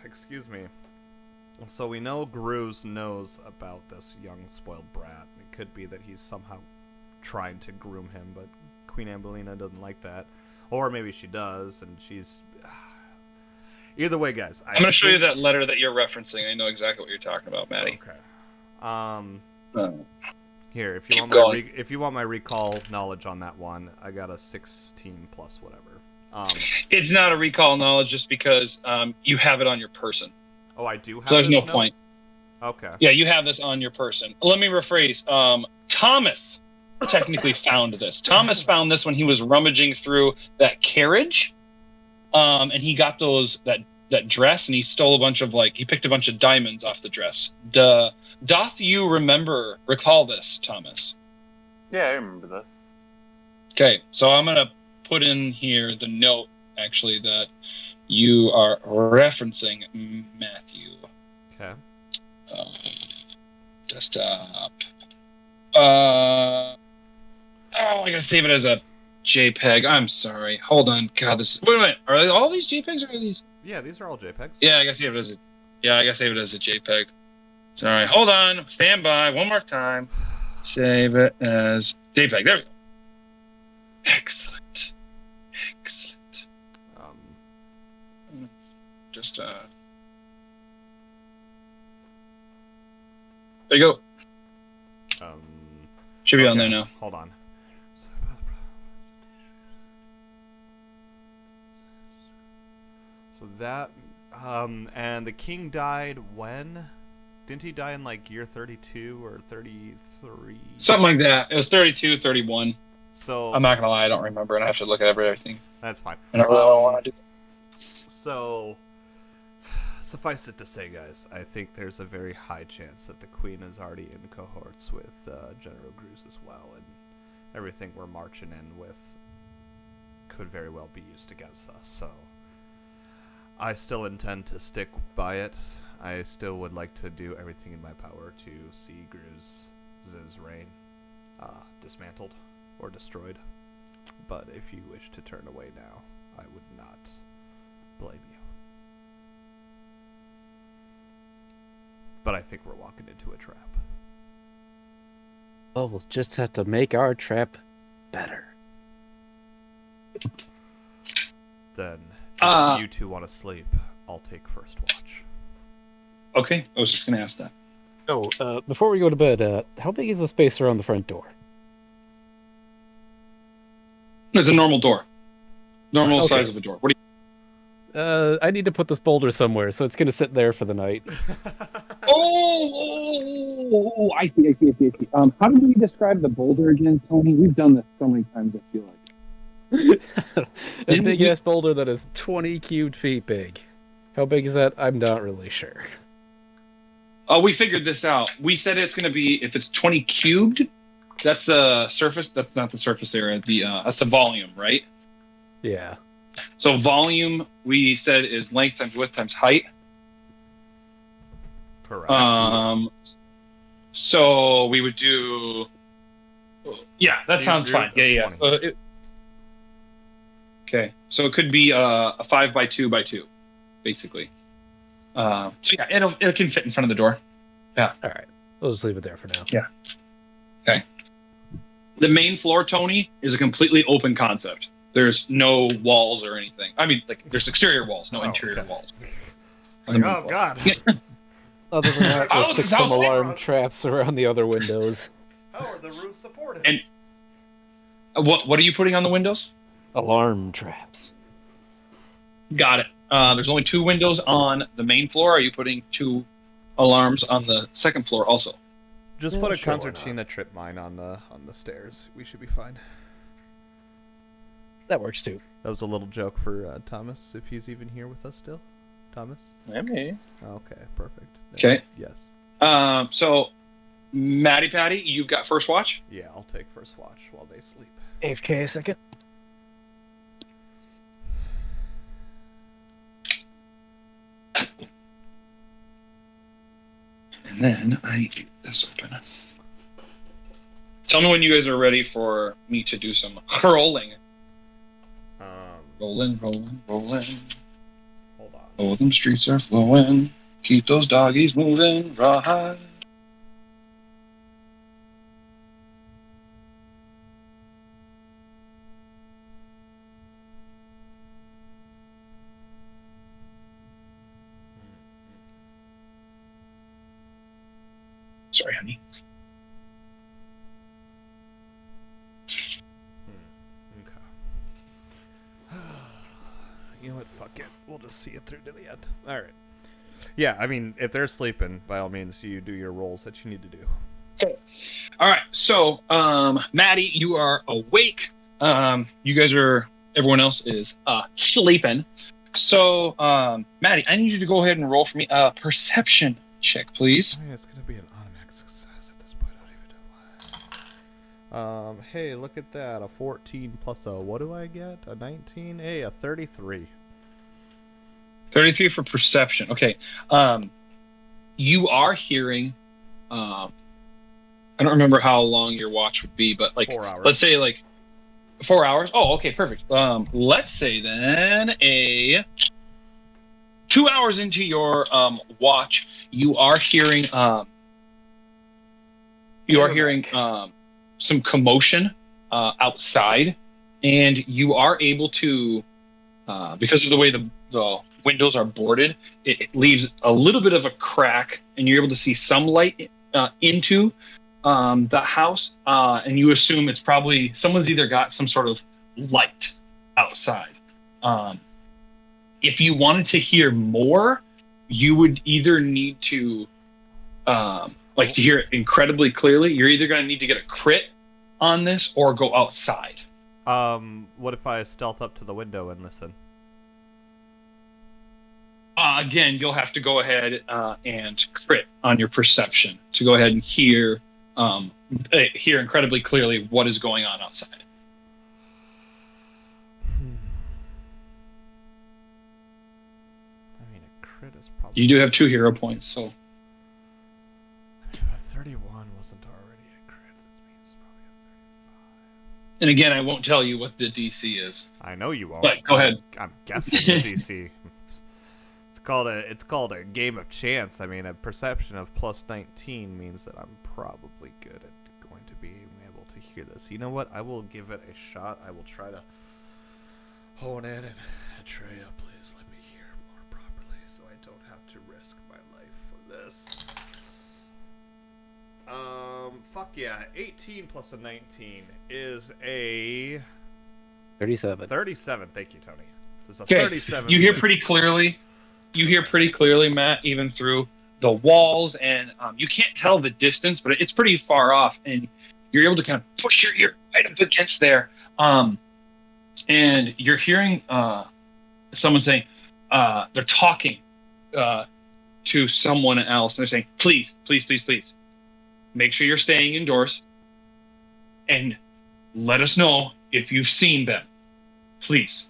C: excuse me. So we know Gruz knows about this young spoiled brat. It could be that he's somehow trying to groom him, but Queen Ambelina doesn't like that, or maybe she does, and she's. Either way, guys.
A: I'm going to show you that letter that you're referencing. I know exactly what you're talking about, Maddie.
C: Okay. Here, if you want my recall knowledge on that one, I got a 16 plus whatever.
A: It's not a recall knowledge just because you have it on your person.
C: Oh, I do have.
A: So there's no point.
C: Okay.
A: Yeah, you have this on your person. Let me rephrase. Thomas technically found this. Thomas found this when he was rummaging through that carriage. And he got that dress, and he stole a bunch of he picked a bunch of diamonds off the dress. Doth you recall this, Thomas?
B: Yeah, I remember this.
A: Okay, so I'm gonna put in here the note actually that you are referencing, Matthew.
C: Okay.
A: Desktop. I gotta save it as a JPEG. I'm sorry. Hold on. God, this. Wait a minute. Are all these JPEGs or are these?
C: Yeah, these are all JPEGs.
A: Yeah, I guess you have it as a. Yeah, I gotta save it as a JPEG. Sorry, hold on. Stand by. One more time. Save it as JPEG. There we go. Excellent. Excellent. Just, there you go. Should be on there now.
C: Hold on. So that, and the king died when? Didn't he die in like year 32 or 33?
A: Something like that. It was 32, 31.
C: So
A: I'm not gonna lie, I don't remember, and I have to look at everything.
C: That's fine.
A: And I really don't want to do that.
C: So, suffice it to say, guys, I think there's a very high chance that the queen is already in cohorts with General Gruz as well, and everything we're marching in with could very well be used against us. So, I still intend to stick by it. I still would like to do everything in my power to see Gruz's reign dismantled or destroyed. But if you wish to turn away now, I would not blame you. But I think we're walking into a trap.
D: Well, we'll just have to make our trap better.
C: Then, if you two want to sleep, I'll take first watch.
A: Okay, I was just going to ask that.
D: Oh, before we go to bed, how big is the space around the front door?
A: It's a normal door. Normal size of a door. What do you...
D: I need to put this boulder somewhere, so it's going to sit there for the night.
E: Oh, I see. How do we describe the boulder again, Tony? We've done this so many times, I feel like.
D: A big-ass boulder that is 20 cubed feet big. How big is that? I'm not really sure.
A: We figured this out. We said it's going to be, if it's 20 cubed, that's the surface. That's not the surface area. That's the volume, right?
D: Yeah.
A: So volume, we said, is length times width times height.
C: Correct.
A: So we would do... Yeah, that sounds fine. Yeah. Okay, so it could be a 5x2x2, basically. So yeah, it can fit in front of the door. Yeah.
D: All right. We'll just leave it there for now.
A: Yeah. Okay. The main floor, Tony, is a completely open concept. There's no walls or anything. I mean, like, there's exterior walls, no interior walls.
C: Oh, God.
D: Other than that, let's stick some alarm traps around the other windows.
C: How are the roofs supported?
A: And what are you putting on the windows?
D: Alarm traps.
A: Got it. There's only 2 windows on the main floor. Are you putting 2 alarms on the second floor also?
C: Just put a concertina trip mine on the stairs. We should be fine.
D: That works too.
C: That was a little joke for Thomas, if he's even here with us still. Thomas?
B: I'm here.
C: Okay, perfect.
A: Okay.
C: Yes.
A: So, Matty Patty, you've got first watch?
C: Yeah, I'll take first watch while they sleep.
D: AFK a second.
A: And then I need to get this open. Tell me when you guys are ready for me to do some rolling. Rolling.
C: Hold on.
A: Oh, them streets are flowing. Keep those doggies moving. Rawhide. Sorry, honey.
C: Okay. You know what? Fuck it. We'll just see it through to the end. All right. Yeah, I mean, if they're sleeping, by all means, you do your rolls that you need to do.
A: Okay. All right. So, Maddie, you are awake. You guys are. Everyone else is sleeping. So, Maddie, I need you to go ahead and roll for me a perception check, please.
C: I mean, it's gonna be an automatic success at this point. I don't even know why. Hey, look at that. A 14 plus a, what do I get? A 19? Hey, a 33.
A: 33 for perception. Okay. You are hearing, I don't remember how long your watch would be, but like,
C: 4 hours.
A: Let's say like 4 hours. Oh, okay, perfect. Let's say then 2 hours into your watch, you are hearing some commotion outside, and you are able to, because of the way the windows are boarded, it leaves a little bit of a crack, and you're able to see some light into the house, and you assume it's probably someone's either got some sort of light outside. If you wanted to hear more, you would either need to, to hear it incredibly clearly. You're either going to need to get a crit on this or go outside.
C: What if I stealth up to the window and listen?
A: Again, you'll have to go ahead and crit on your perception to go ahead and hear incredibly clearly what is going on outside.
C: I mean, a crit is probably...
A: You do have 2 hero points, so...
C: I mean, if a 31 wasn't already a crit, that means probably a 35.
A: And again, I won't tell you what the DC is.
C: I know you won't.
A: But go ahead.
C: I'm guessing the DC. It's called a game of chance. I mean, a perception of plus 19 means that I'm probably good at going to be able to hear this. You know what? I will give it a shot. I will try to hone in and Atreya, please let me hear more properly so I don't have to risk my life for this. Fuck yeah. 18 plus a 19 is a
D: 37.
C: 37. Thank you, Tony. This is a
A: Okay.
C: 37.
A: You hear pretty clearly. Matt, even through the walls, and you can't tell the distance, but it's pretty far off, and you're able to kind of push your ear right up against there, and you're hearing someone saying, they're talking to someone else, and they're saying, please, make sure you're staying indoors, and let us know if you've seen them. Please.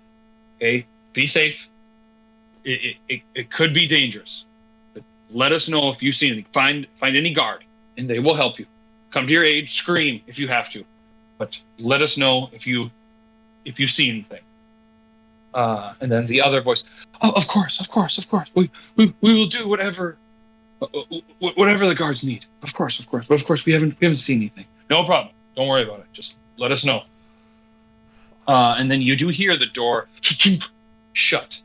A: Okay? Be safe. It could be dangerous. But let us know if you see anything. Find any guard, and they will help you. Come to your aid. Scream if you have to, but let us know if you see anything. And then the other voice. Oh, of course. We will do whatever the guards need. Of course. But of course we haven't seen anything. No problem. Don't worry about it. Just let us know. And then you do hear the door shut.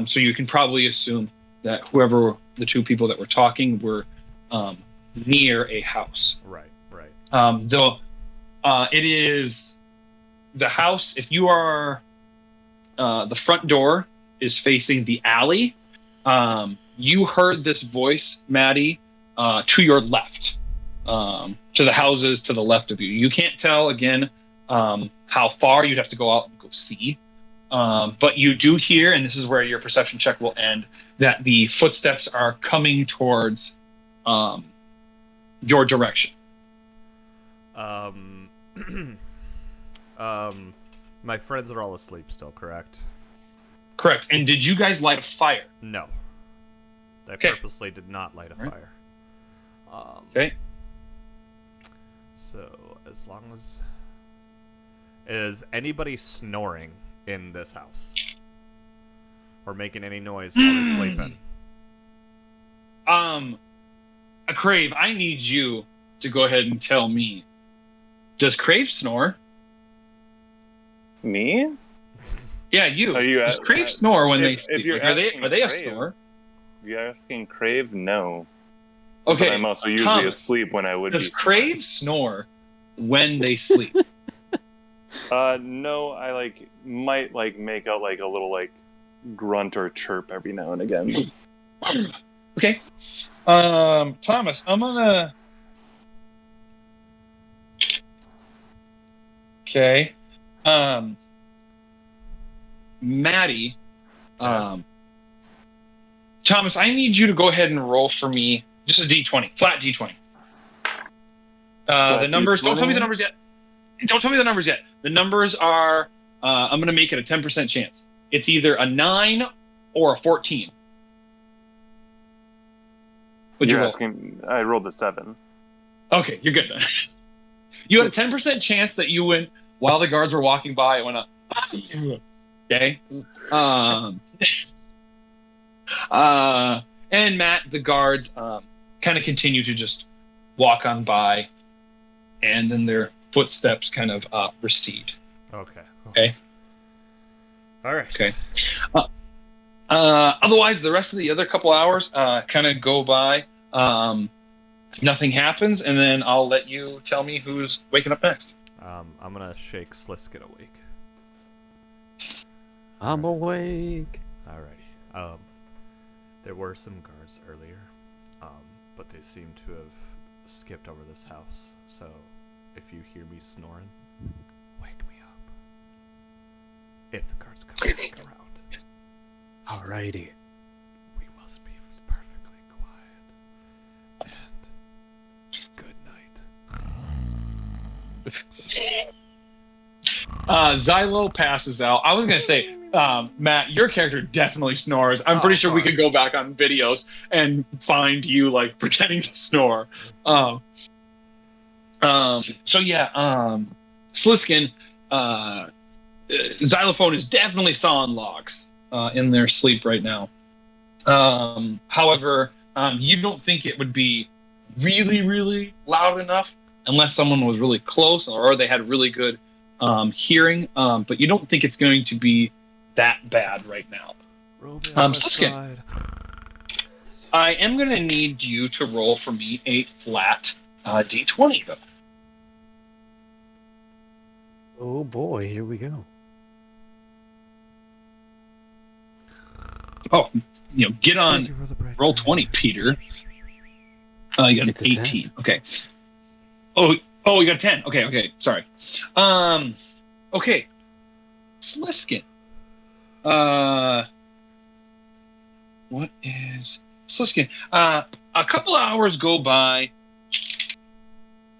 A: So you can probably assume that whoever the 2 people that were talking were near a house.
C: Right.
A: Though it is the house. If you are the front door is facing the alley. You heard this voice, Maddie, to your left, to the houses to the left of you. You can't tell again how far. You'd have to go out and go see. But you do hear, and this is where your perception check will end, that the footsteps are coming towards your direction.
C: My friends are all asleep still, correct?
A: Correct. And did you guys light a fire?
C: No. I
A: Okay.
C: purposely did not light a fire.
A: Okay.
C: So, as long as... Is anybody snoring in this house? Or making any noise while they're sleeping?
A: Crave, I need you to go ahead and tell me. Does Crave snore?
B: Me?
A: Yeah, you. Does Crave snore when they sleep? Are they a snore?
B: If you're asking Crave, no.
A: Okay.
B: But I'm also usually asleep when I would be.
A: Does Crave snore when they sleep?
B: No, I might make out a little grunt or chirp every now and again.
A: Okay. Thomas, I'm gonna. Okay. Maddie. Thomas, I need you to go ahead and roll for me just a D20, flat D20. The numbers. Don't tell me the numbers yet. The numbers are. I'm gonna make it a 10% chance. It's either a 9 or a 14. What'd you roll?
B: I rolled a 7.
A: Okay, you're good then. You had a 10% chance that you went while the guards were walking by. It went up. Okay. And Matt, the guards kind of continue to just walk on by, and then their footsteps kind of recede.
C: Okay.
A: Okay.
C: All right.
A: Okay. Otherwise, the rest of the other couple hours kind of go by. Nothing happens, and then I'll let you tell me who's waking up next.
C: I'm gonna shake Sliskin awake.
D: I'm awake.
C: Alrighty. There were some guards earlier, but they seem to have skipped over this house. So, if you hear me snoring, wake me up. If the guards come back around.
D: Alrighty.
C: We must be perfectly quiet. And good night.
A: Xylo passes out. I was going to say, Matt, your character definitely snores. I'm pretty sure we could go back on videos and find you, like, pretending to snore. So, yeah, Sliskin, Xylophone is definitely sawing logs in their sleep right now. However, you don't think it would be really, really loud enough unless someone was really close or they had really good hearing, but you don't think it's going to be that bad right now. Sliskin, I am going to need you to roll for me a flat D20, though.
D: Oh boy, here we go.
A: Oh, get on roll 20, Peter. You got an 18. Okay. Oh, you got a 10. Okay, sorry. Okay. Sliskin. What is Sliskin? A couple hours go by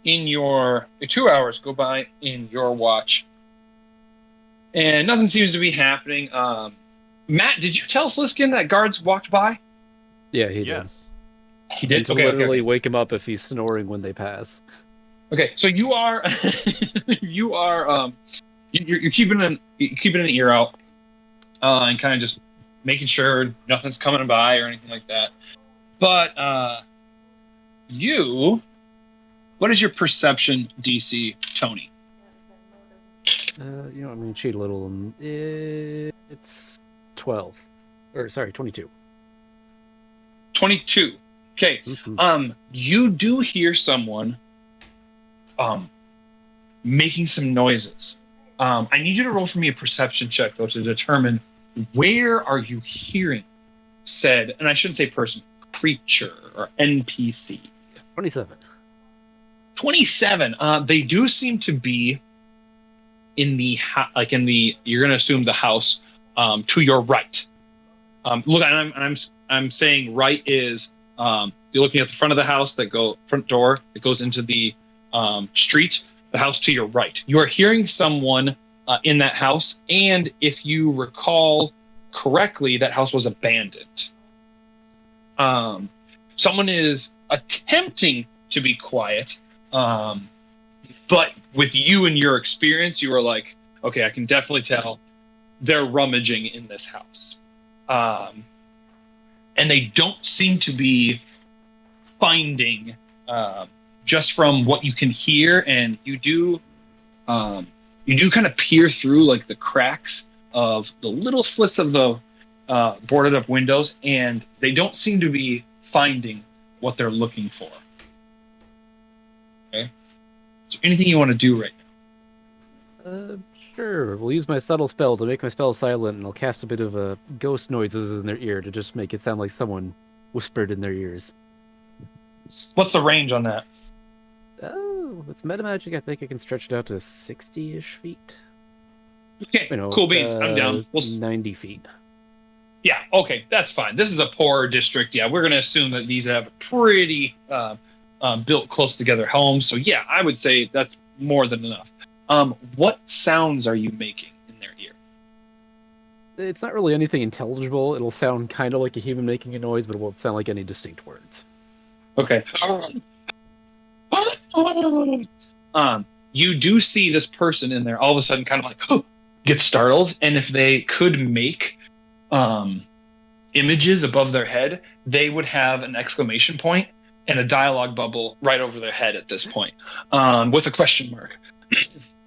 A: in your 2 hours go by in your watch, and nothing seems to be happening. Matt, did you tell Sliskin that guards walked by?
D: Yeah, he did.
C: Yes.
A: He did.
D: To literally wake him up if he's snoring when they pass.
A: Okay, so you are you're keeping an ear out and kind of just making sure nothing's coming by or anything like that. But what is your perception DC, Tony?
D: I'm gonna cheat a little. It's 12, or sorry, 22.
A: 22. Okay.
D: Mm-hmm.
A: You do hear someone making some noises. I need you to roll for me a perception check, though, to determine where are you hearing said, and I shouldn't say person, creature or NPC.
D: 27.
A: 27. They do seem to be in the you're going to assume the house to your right. Look, and I'm saying right is you're looking at the front of the house, front door that goes into the street. The house to your right. You are hearing someone in that house, and if you recall correctly, that house was abandoned. Someone is attempting to be quiet, but with you and your experience, you are like, okay, I can definitely tell they're rummaging in this house. And they don't seem to be finding, just from what you can hear, and you do kind of peer through like the cracks of the little slits of the boarded up windows, and they don't seem to be finding what they're looking for. Okay. Is there anything you want to do right now?
D: Sure. We'll use my subtle spell to make my spell silent, and I'll cast a bit of ghost noises in their ear to just make it sound like someone whispered in their ears.
A: What's the range on that?
D: Oh, with meta magic, I think I can stretch it out to 60-ish feet.
A: Okay, cool beans. I'm down.
D: 90 feet.
A: Yeah, okay, that's fine. This is a poorer district. Yeah, we're going to assume that these have pretty built close together homes. So yeah, I would say that's more than enough. What sounds are you making in their ear?
D: It's not really anything intelligible. It'll sound kind of like a human making a noise, but it won't sound like any distinct words.
A: Okay. You do see this person in there all of a sudden kind of like get startled, and if they could make images above their head, they would have an exclamation point and a dialogue bubble right over their head at this point, with a question mark.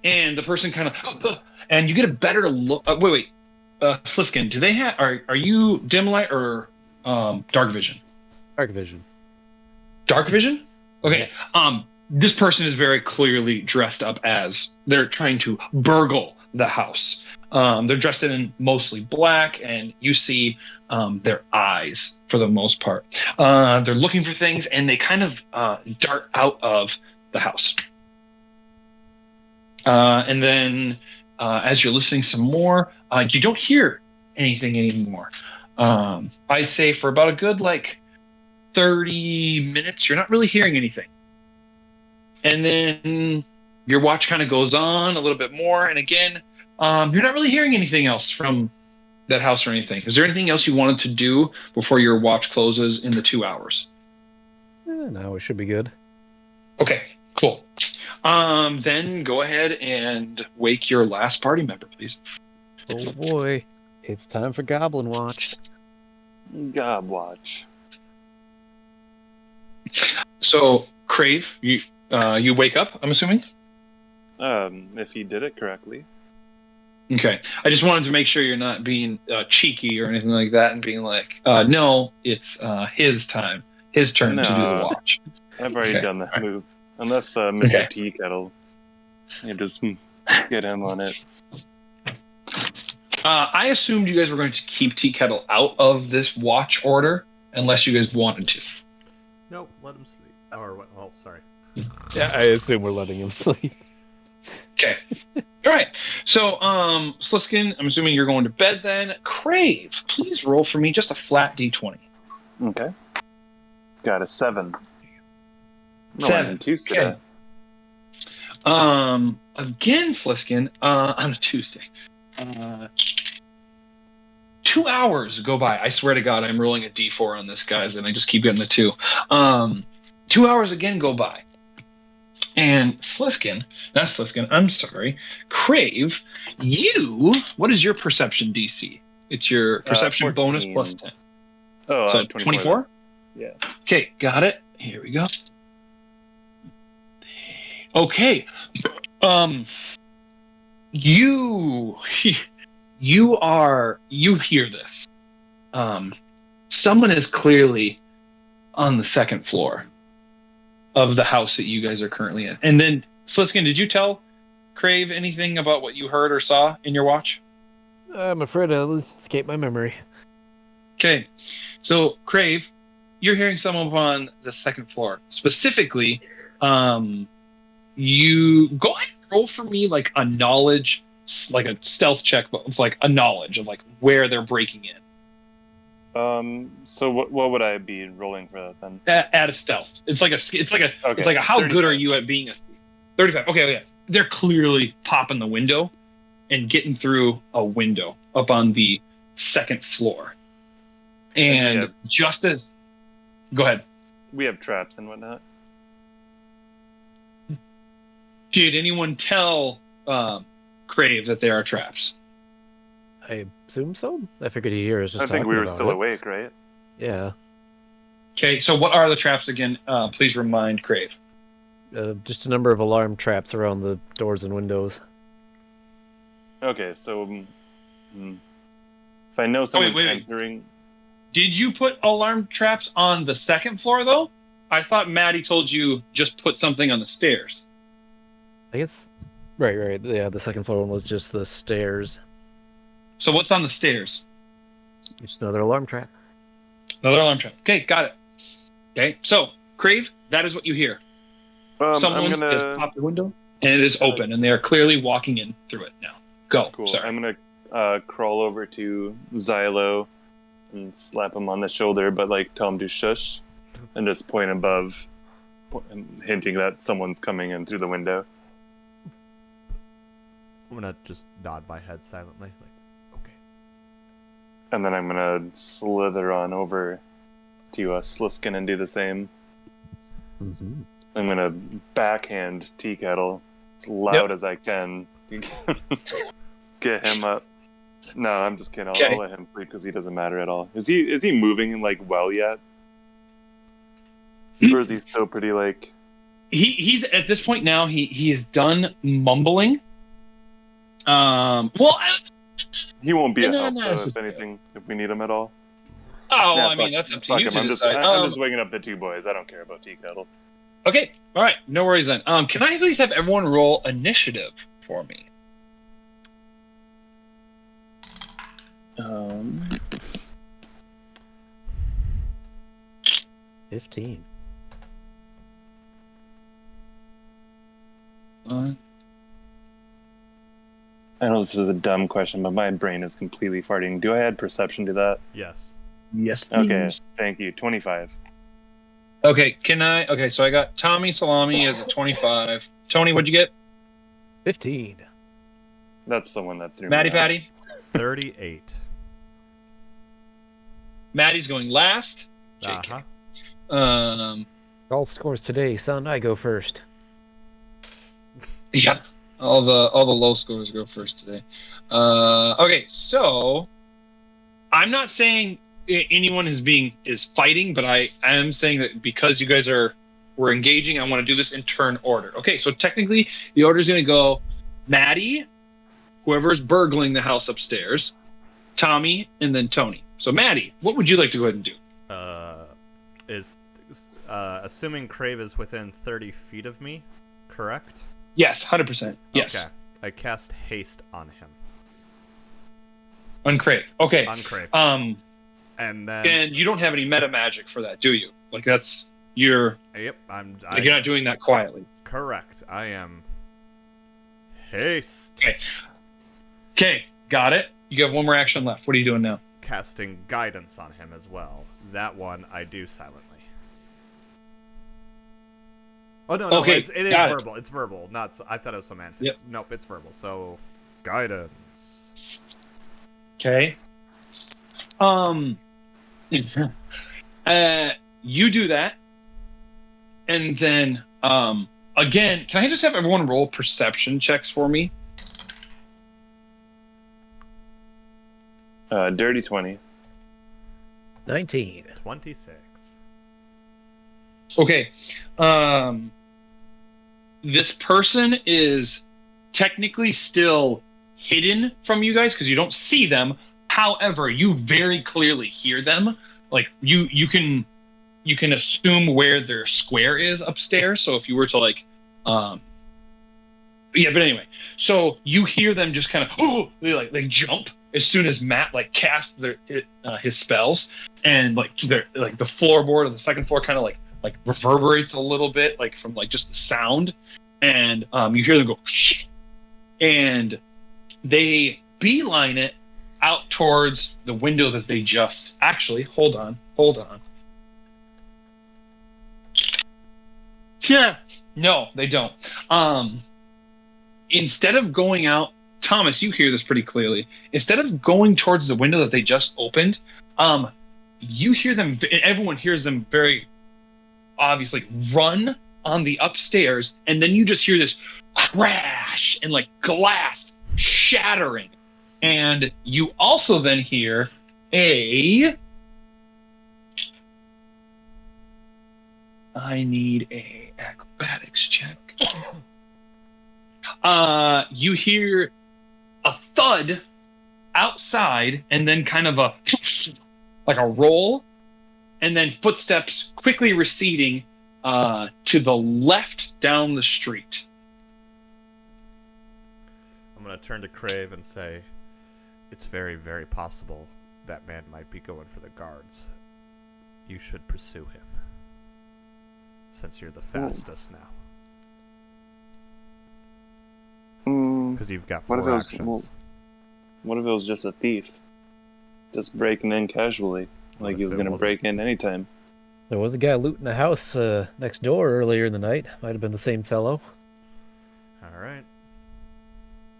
A: And the person kind of, and you get a better look. Wait, Sliskin, do they have? Are you dim light or dark vision?
D: Dark vision.
A: Dark vision? Okay.
D: Yes.
A: This person is very clearly dressed up as they're trying to burgle the house. They're dressed in mostly black, and you see their eyes for the most part. They're looking for things, and they kind of dart out of the house. And then as you're listening some more, you don't hear anything anymore. I'd say for about a good 30 minutes, you're not really hearing anything. And then your watch kind of goes on a little bit more, and again, you're not really hearing anything else from that house or anything. Is there anything else you wanted to do before your watch closes in the 2 hours?
D: No, it should be good.
A: Okay, cool. Then go ahead and wake your last party member, please.
D: Oh boy, it's time for Goblin Watch.
B: Gob Watch.
A: So, Crave, you wake up, I'm assuming?
B: If he did it correctly.
A: Okay. I just wanted to make sure you're not being cheeky or anything like that and being like, no, it's his time. His turn to do the watch.
B: I've already done that move. Unless Mr. Teakettle. You just get him on it.
A: I assumed you guys were going to keep Teakettle out of this watch order unless you guys wanted to.
C: Nope, let him sleep. Or what? Oh, sorry.
D: Yeah, I assume we're letting him sleep.
A: Okay. All right. So, Sliskin, I'm assuming you're going to bed then. Crave, please roll for me just a flat D20.
B: Okay. Got a 7.
A: 7.
B: Tuesday.
A: Okay. Again, Sliskin, on a Tuesday. 2 hours go by. I swear to God, I'm rolling a D4 on this, guys, and I just keep getting the 2. 2 hours again go by. And I'm sorry, Crave, what is your perception DC? It's your perception
B: 14.
A: bonus plus 10.
B: Oh,
A: so
B: 24?
A: Yeah. Okay, got it. Here we go. Okay. You hear this. Someone is clearly on the second floor of the house that you guys are currently in. And then, Sliskin, did you tell Crave anything about what you heard or saw in your watch?
D: I'm afraid I'll escape my memory.
A: Okay. So, Crave, you're hearing someone on the second floor. Specifically, you go ahead and roll for me a knowledge, like a stealth check, but a knowledge of where they're breaking in.
B: So what would I be rolling for that then?
A: Add a stealth. It's like a how
B: 35.
A: good are you at being a thief? 35. Okay, yeah. They're clearly popping the window and getting through a window up on the second floor. And just as, go ahead.
B: We have traps and whatnot.
A: Did anyone tell Crave that there are traps?
D: I assume so. I figured he was just
B: I think we were still
D: it.
B: awake, right?
D: Yeah.
A: Okay, so what are the traps again? Please remind Crave.
D: Just a number of alarm traps around the doors and windows.
B: Okay, so if I know someone's entering...
A: Did you put alarm traps on the second floor, though? I thought Maddie told you just put something on the stairs.
D: I guess... Right. Yeah, the second floor one was just the stairs.
A: So what's on the stairs?
D: Just another alarm trap.
A: Another alarm trap. Okay, got it. Okay, so, Crave, that is what you hear. Someone has popped the window, and it is open, and they are clearly walking in through it now. Go.
B: Cool.
A: Sorry.
B: I'm going to crawl over to Xylo and slap him on the shoulder, but tell him to shush, and just point above, hinting that someone's coming in through the window.
C: I'm going to just nod my head silently, okay.
B: And then I'm going to slither on over to Sliskin and do the same.
D: Mm-hmm.
B: I'm going to backhand Teakettle as loud as I can. Get him up. No, I'm just kidding. I'll let him sleep because he doesn't matter at all. Is he moving like well yet? Or is he still pretty like?
A: He's at this point now. He is done mumbling.
B: He won't be a help though, if anything, if we need him at all.
A: Oh, yeah, I mean that's up to you.
B: I'm just waking up the two boys. I don't care about tea kettle.
A: Okay, all right, no worries then. Can I at least have everyone roll initiative for me?
D: 15.
B: I know this is a dumb question, but my brain is completely farting. Do I add perception to that?
C: Yes.
A: Yes, please.
B: Okay, thank you. 25.
A: Okay, Okay, so I got Tommy Salami as a 25. Tony, what'd you get?
D: 15.
B: That's the one that threw
A: Matty
B: me out.
A: Patty?
C: 38.
A: Maddie's going last. JK.
D: All scores today, son. I go first.
A: Yep. All the low scores go first today. Okay, so I'm not saying anyone is fighting, but I am saying that because you guys were engaging, I want to do this in turn order. Okay, so technically the order is going to go Maddie, whoever's burgling the house upstairs, Tommy, and then Tony. So Maddie, what would you like to go ahead and do?
C: Assuming Crave is within 30 feet of me, correct?
A: Yes, 100%. Yes.
C: Okay. I cast haste on him.
A: On Crave. Okay.
C: On Crave. And
A: you don't have any meta magic for that, do you? Like that's you're.
C: Yep.
A: You're not doing that quietly.
C: Correct. I am. Haste.
A: Okay. Got it. You have one more action left. What are you doing now?
C: Casting guidance on him as well. That one I do silently. Oh no!
A: Okay,
C: it is verbal. It's verbal. Not. I thought it was semantic.
A: Yep.
C: Nope, it's verbal. So, guidance.
A: Okay. You do that, and then again, can I just have everyone roll perception checks for me?
B: Dirty 20.
D: 19.
C: 26.
A: Okay. This person is technically still hidden from you guys because you don't see them. However, you very clearly hear them. Like you can assume where their square is upstairs. So if you were to but anyway, so you hear them just kind of they jump as soon as Matt casts his spells, and the floorboard of the second floor kind of like reverberates a little bit from just the sound, and you hear them go and they beeline it out towards the window that they just hold on yeah, no, they don't. Instead of going out, Thomas, you hear this pretty clearly, instead of going towards the window that they just opened, you hear them, everyone hears them very obviously run on the upstairs, and then you just hear this crash and glass shattering, and you also then hear I need a acrobatics check. You hear a thud outside, and then kind of a roll, and then footsteps quickly receding to the left down the street.
C: I'm going to turn to Crave and say, it's very, very possible that man might be going for the guards. You should pursue him, since you're the fastest now. Because you've got 4 actions.
B: What if it was just a thief? Just breaking in casually, like he was going to break in anytime.
D: There was a guy looting the house next door earlier in the night. Might have been the same fellow.
C: Alright.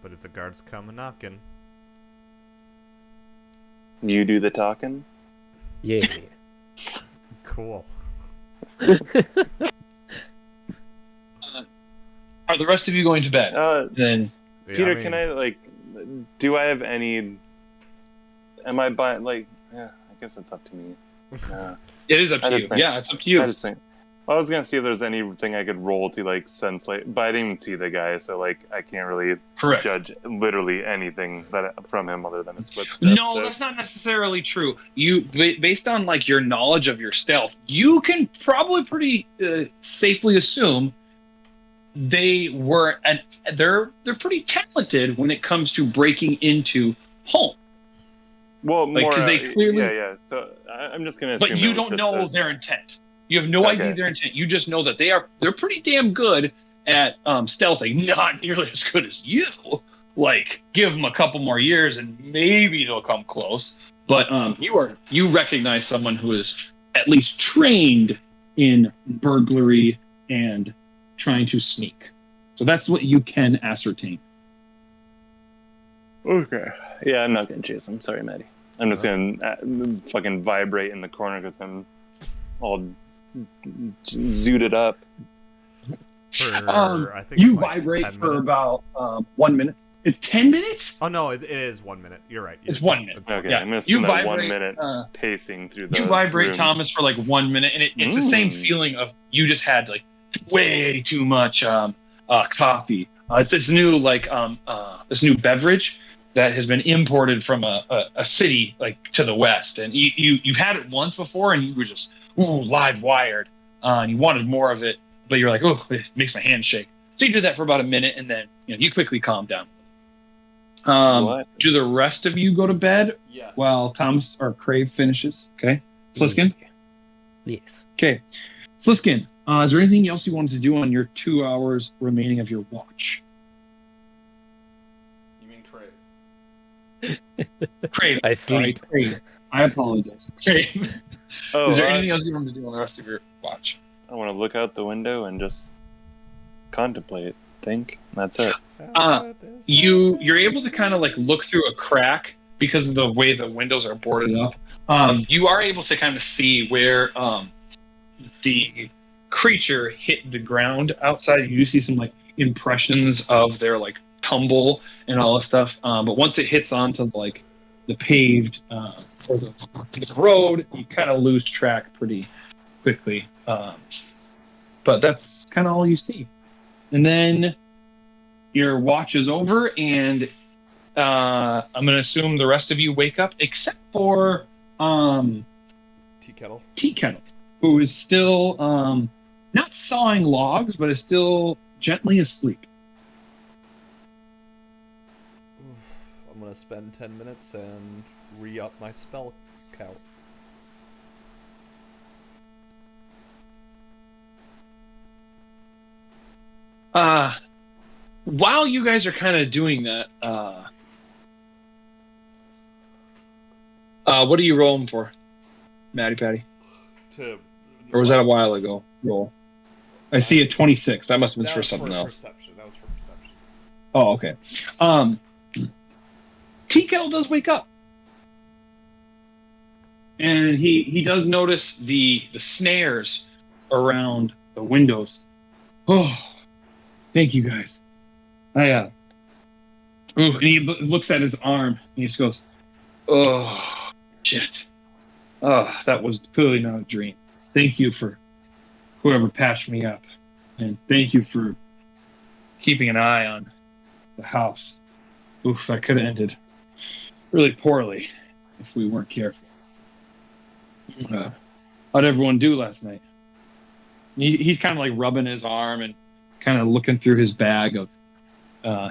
C: But if the guards come a knocking...
B: You do the talking?
D: Yeah.
C: Cool.
A: Are the rest of you going to bed?
B: Then
C: Yeah,
B: Peter, can I do I have any am I buying, like, yeah, I guess it's up to me.
A: It is up to you. Yeah, it's up to you.
B: I just think, well, I was gonna see if there's anything I could roll to like sense, like, but I didn't even see the guy, so like I can't really judge literally anything from him other than his footsteps.
A: No, that's not necessarily true. You, based on like your knowledge of your stealth, you can probably pretty safely assume they're pretty talented when it comes to breaking into home.
B: Well,
A: like,
B: more
A: they clearly,
B: yeah. So I'm just gonna assume.
A: But you don't know their intent. You have no idea their intent. You just know that they're pretty damn good at stealthing. Not nearly as good as you. Like, give them a couple more years and maybe they'll come close. But you recognize someone who is at least trained in burglary and trying to sneak. So that's what you can ascertain.
B: Okay. Yeah, I'm not gonna chase him. Sorry, Maddie. I'm just gonna fucking vibrate in the corner because I'm all zooted up.
C: I think
E: you vibrate for about 1 minute. It's 10 minutes?
C: Oh no, it is 1 minute. You're right.
A: It's 1 minute.
B: Okay,
A: yeah.
B: I'm gonna spend that 1 minute pacing through the
A: You vibrate,
B: room.
A: Thomas, for like 1 minute, and it's the same feeling of you just had like way too much coffee. It's this new this new beverage that has been imported from a city like to the west, and you've had it once before, and you were just live wired, and you wanted more of it, but you're like, oh, it makes my hand shake. So you did that for about a minute, and then you quickly calm down. Do the rest of you go to bed?
C: Yes.
A: While Thomas or Crave finishes? Okay. Sliskin?
D: Yes.
A: Okay. Sliskin, is there anything else you wanted to do on your 2 hours remaining of your watch?
C: You mean Crave?
A: Crave.
D: I sleep.
A: Sorry, Crave. I apologize. Crave.
B: Oh,
A: is there anything else you want to do on the rest of your watch?
B: I want to look out the window and just contemplate, think. That's it.
A: You're able to kind of like look through a crack because of the way the windows are boarded up. You are able to kind of see where the creature hit the ground outside. You do see some like impressions of their like tumble and all this stuff. But once it hits onto like the paved or the road, you kind of lose track pretty quickly. But that's kind of all you see. And then your watch is over, and I'm going to assume the rest of you wake up, except for Tea Kettle, who is still not sawing logs, but is still gently asleep.
C: I'm going to spend 10 minutes and re-up my spell count.
A: While you guys are kind of doing that, what are you rolling for, Matty Patty? Or was that a while ago? Roll. I see a 26. That must have been for something else.
C: Perception. That was for perception.
A: Oh, okay. Tea Kettle does wake up, and he does notice the snares around the windows. Oh, thank you guys. And he looks at his arm and he just goes, oh, shit. Oh, that was clearly not a dream. Thank you for whoever patched me up. And thank you for keeping an eye on the house. Oof, that could have ended really poorly if we weren't careful. How'd everyone do last night? He's kind of like rubbing his arm and kind of looking through his bag of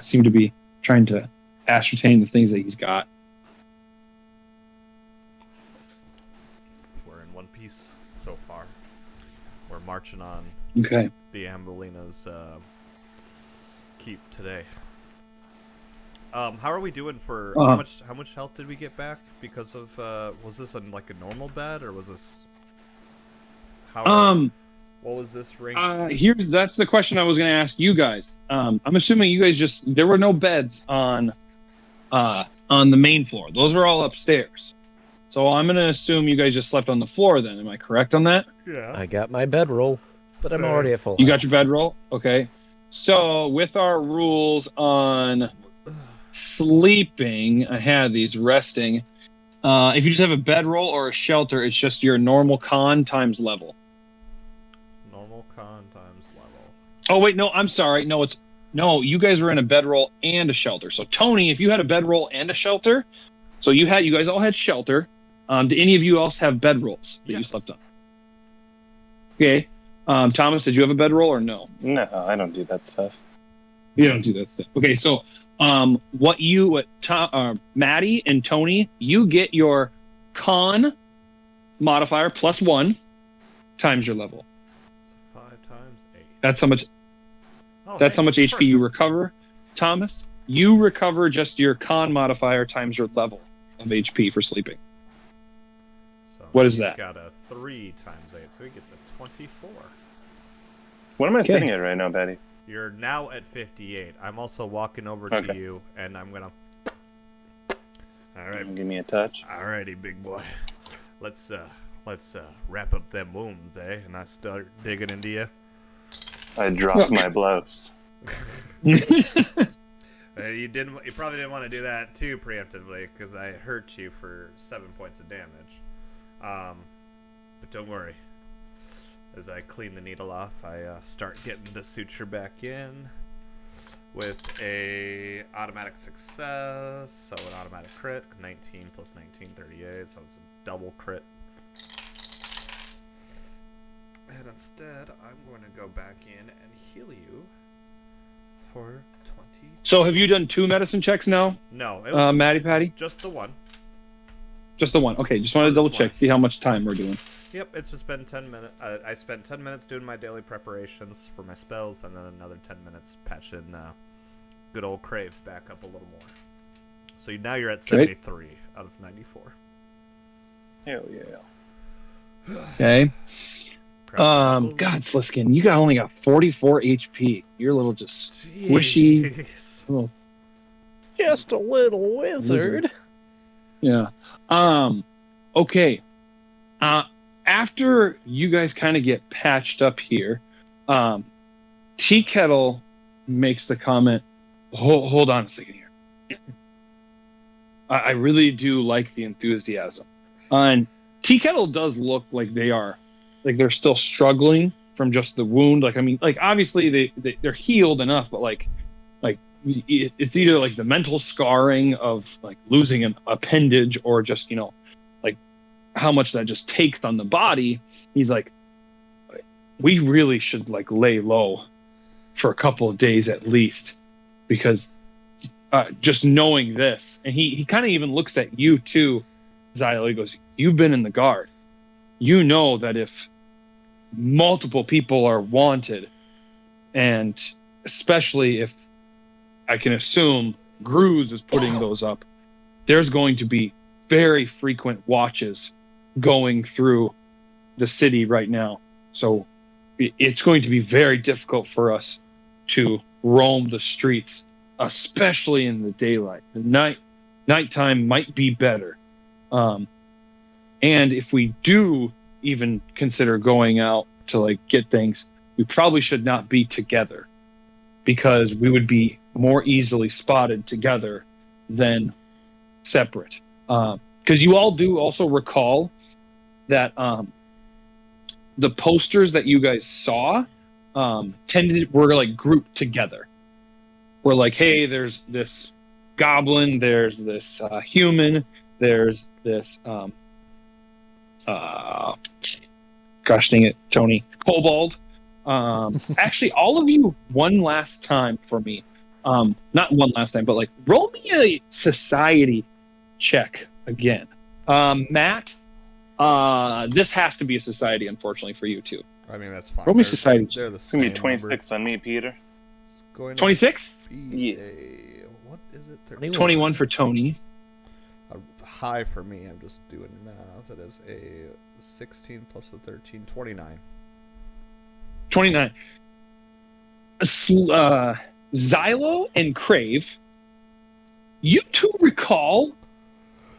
A: seem to be trying to ascertain the things that he's got.
C: We're in one piece so far. We're marching on
A: the
C: Ambelina's keep today. How are we doing for how much health did we get back because of was this like a normal bed or was this what was this ring?
A: That's the question I was going to ask you guys. I'm assuming you guys there were no beds on the main floor. Those were all upstairs. So I'm going to assume you guys just slept on the floor then. Am I correct on that?
C: Yeah.
D: I got my bedroll, but I'm already at full.
A: You got your bedroll? Okay. So with our rules on sleeping, I had these resting. If you just have a bedroll or a shelter, it's just your normal con times level.
C: Normal con times level.
A: Oh wait, no, I'm sorry. No, you guys were in a bedroll and a shelter. So Tony, if you had a bedroll and a shelter, so you guys all had shelter. Did any of you else have bedrolls that you slept on? Okay. Thomas, did you have a bedroll or no?
B: No, I don't do that stuff.
A: You don't do that stuff. Okay, so Maddie and Tony, you get your con modifier +1 times your level.
C: So 5 times 8.
A: That's how much. That's how much HP you recover. Thomas, you recover just your con modifier times your level of HP for sleeping.
C: So
A: what is that?
C: He's got a 3 times 8, so he gets a 24.
B: What am I sitting at right now, Betty?
C: You're now at 58. I'm also walking over to you, and I'm gonna. All right.
B: Give me a touch.
C: Alrighty, big boy. Let's wrap up them wounds, eh? And I start digging into you.
B: I dropped my blouse.
C: You probably didn't want to do that too preemptively, because I hurt you for 7 points of damage. But don't worry. As I clean the needle off, I start getting the suture back in with a automatic success, so an automatic crit, 19 plus 19, 38, so it's a double crit. And instead, I'm going to go back in and heal you for 20.
A: So have you done 2 medicine checks now?
C: No, it was
A: Maddie Patty?
C: just the one.
A: Just the one. Okay, just wanted to double check, see how much time we're doing.
C: Yep, it's just been 10 minutes. I spent 10 minutes doing my daily preparations for my spells, and then another 10 minutes patching good old Crave back up a little more. So now you're at 73 out of 94.
B: Hell yeah.
A: Okay. God, Sliskin, you only got 44 HP. You're a little just squishy. Little...
D: Just a little wizard.
A: Yeah. Okay. After you guys kind of get patched up here, Tea Kettle makes the comment, hold on a second here. I really do like the enthusiasm. And Tea Kettle does look like they're still struggling from just the wound. Obviously they're healed enough, but it's either like the mental scarring of like losing an appendage or just, how much that just takes on the body. He's like, we really should lay low for a couple of days at least, because just knowing this, and he kind of even looks at you too, Xylo. He goes, you've been in the guard. You know that if multiple people are wanted, and especially if I can assume Gruz is putting those up, there's going to be very frequent watches going through the city right now. So it's going to be very difficult for us to roam the streets, especially in the daylight. The nighttime might be better. And if we do even consider going out to get things, we probably should not be together, because we would be more easily spotted together than separate. Because you all do also recall that the posters that you guys saw were grouped together. We're like, hey, there's this goblin, there's this human, there's this gosh dang it, Tony, kobold. Actually, all of you, one last time for me, not one last time, but roll me a society check again. Matt, this has to be a society, unfortunately, for you too.
C: I mean, that's fine.
A: Roll me society.
B: It's going to be 26 on me, Peter.
A: 26?
B: Yeah.
C: What is it?
A: 21 for Tony.
C: A high for me. I'm just doing math. It is a 16 plus a 13, 29.
A: 29. Xylo and Crave, you two recall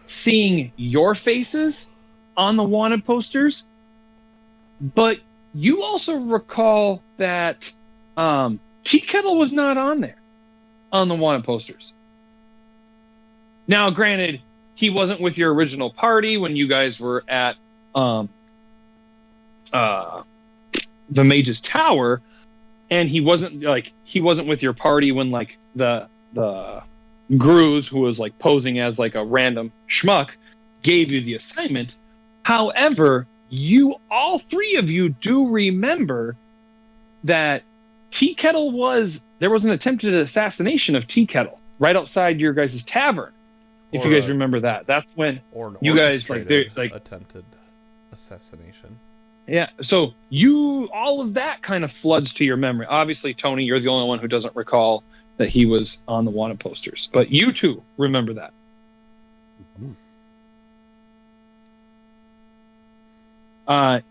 A: seeing your faces on the wanted posters, but you also recall that Tea Kettle was not on there on the wanted posters. Now, granted, he wasn't with your original party when you guys were at the Mage's Tower, and he wasn't with your party when like the Gruz, who was like posing as like a random schmuck, gave you the assignment. However, all three of you do remember that there was an attempted assassination of Tea Kettle right outside your guys' tavern. If you guys remember that, that's when you guys
C: attempted assassination.
A: Yeah, so all of that kind of floods to your memory. Obviously, Tony, you're the only one who doesn't recall that he was on the wanted posters, but you too remember that.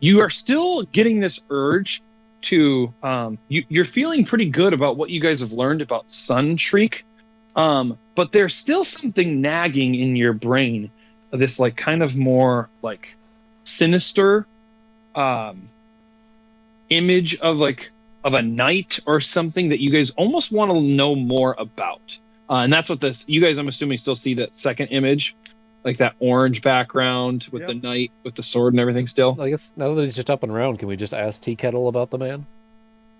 A: You are still getting this urge to. You're feeling pretty good about what you guys have learned about Sunshriek, but there's still something nagging in your brain. This like kind of more like sinister image of a knight or something that you guys almost want to know more about. And that's what you guys, I'm assuming, still see that second image, like that orange background with the knight with the sword and everything still.
D: I guess now that he's just up and around, can we just ask Tea Kettle about the man?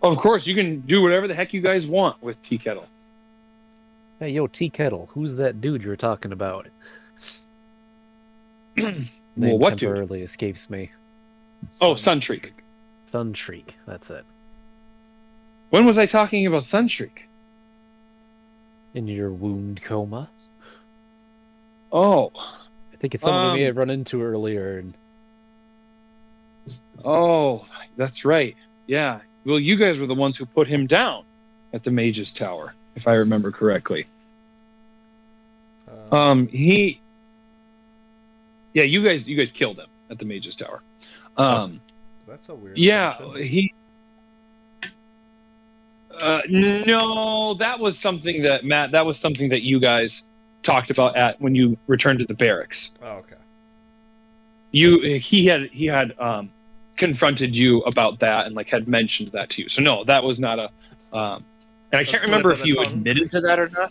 A: Of course, you can do whatever the heck you guys want with Tea Kettle.
D: Hey, yo, Tea Kettle, who's that dude you're talking about?
A: Well, what
D: temporarily
A: dude?
D: Escapes me.
A: Oh, Sunshriek.
D: Sunshriek, that's it.
A: When was I talking about Sunshriek?
D: In your wound coma?
A: Oh.
D: I think it's someone we may have run into earlier.
A: Oh, that's right. Yeah. Well, you guys were the ones who put him down at the Mage's Tower, if I remember correctly. You guys killed him at the Mage's Tower.
C: That's a weird.
A: Yeah,
C: question.
A: No, that was something that Matt. That was something that you guys talked about when you returned to the barracks.
C: Oh, okay.
A: He had confronted you about that and like had mentioned that to you. So no, that was not a. And I can't remember if you admitted to that or not.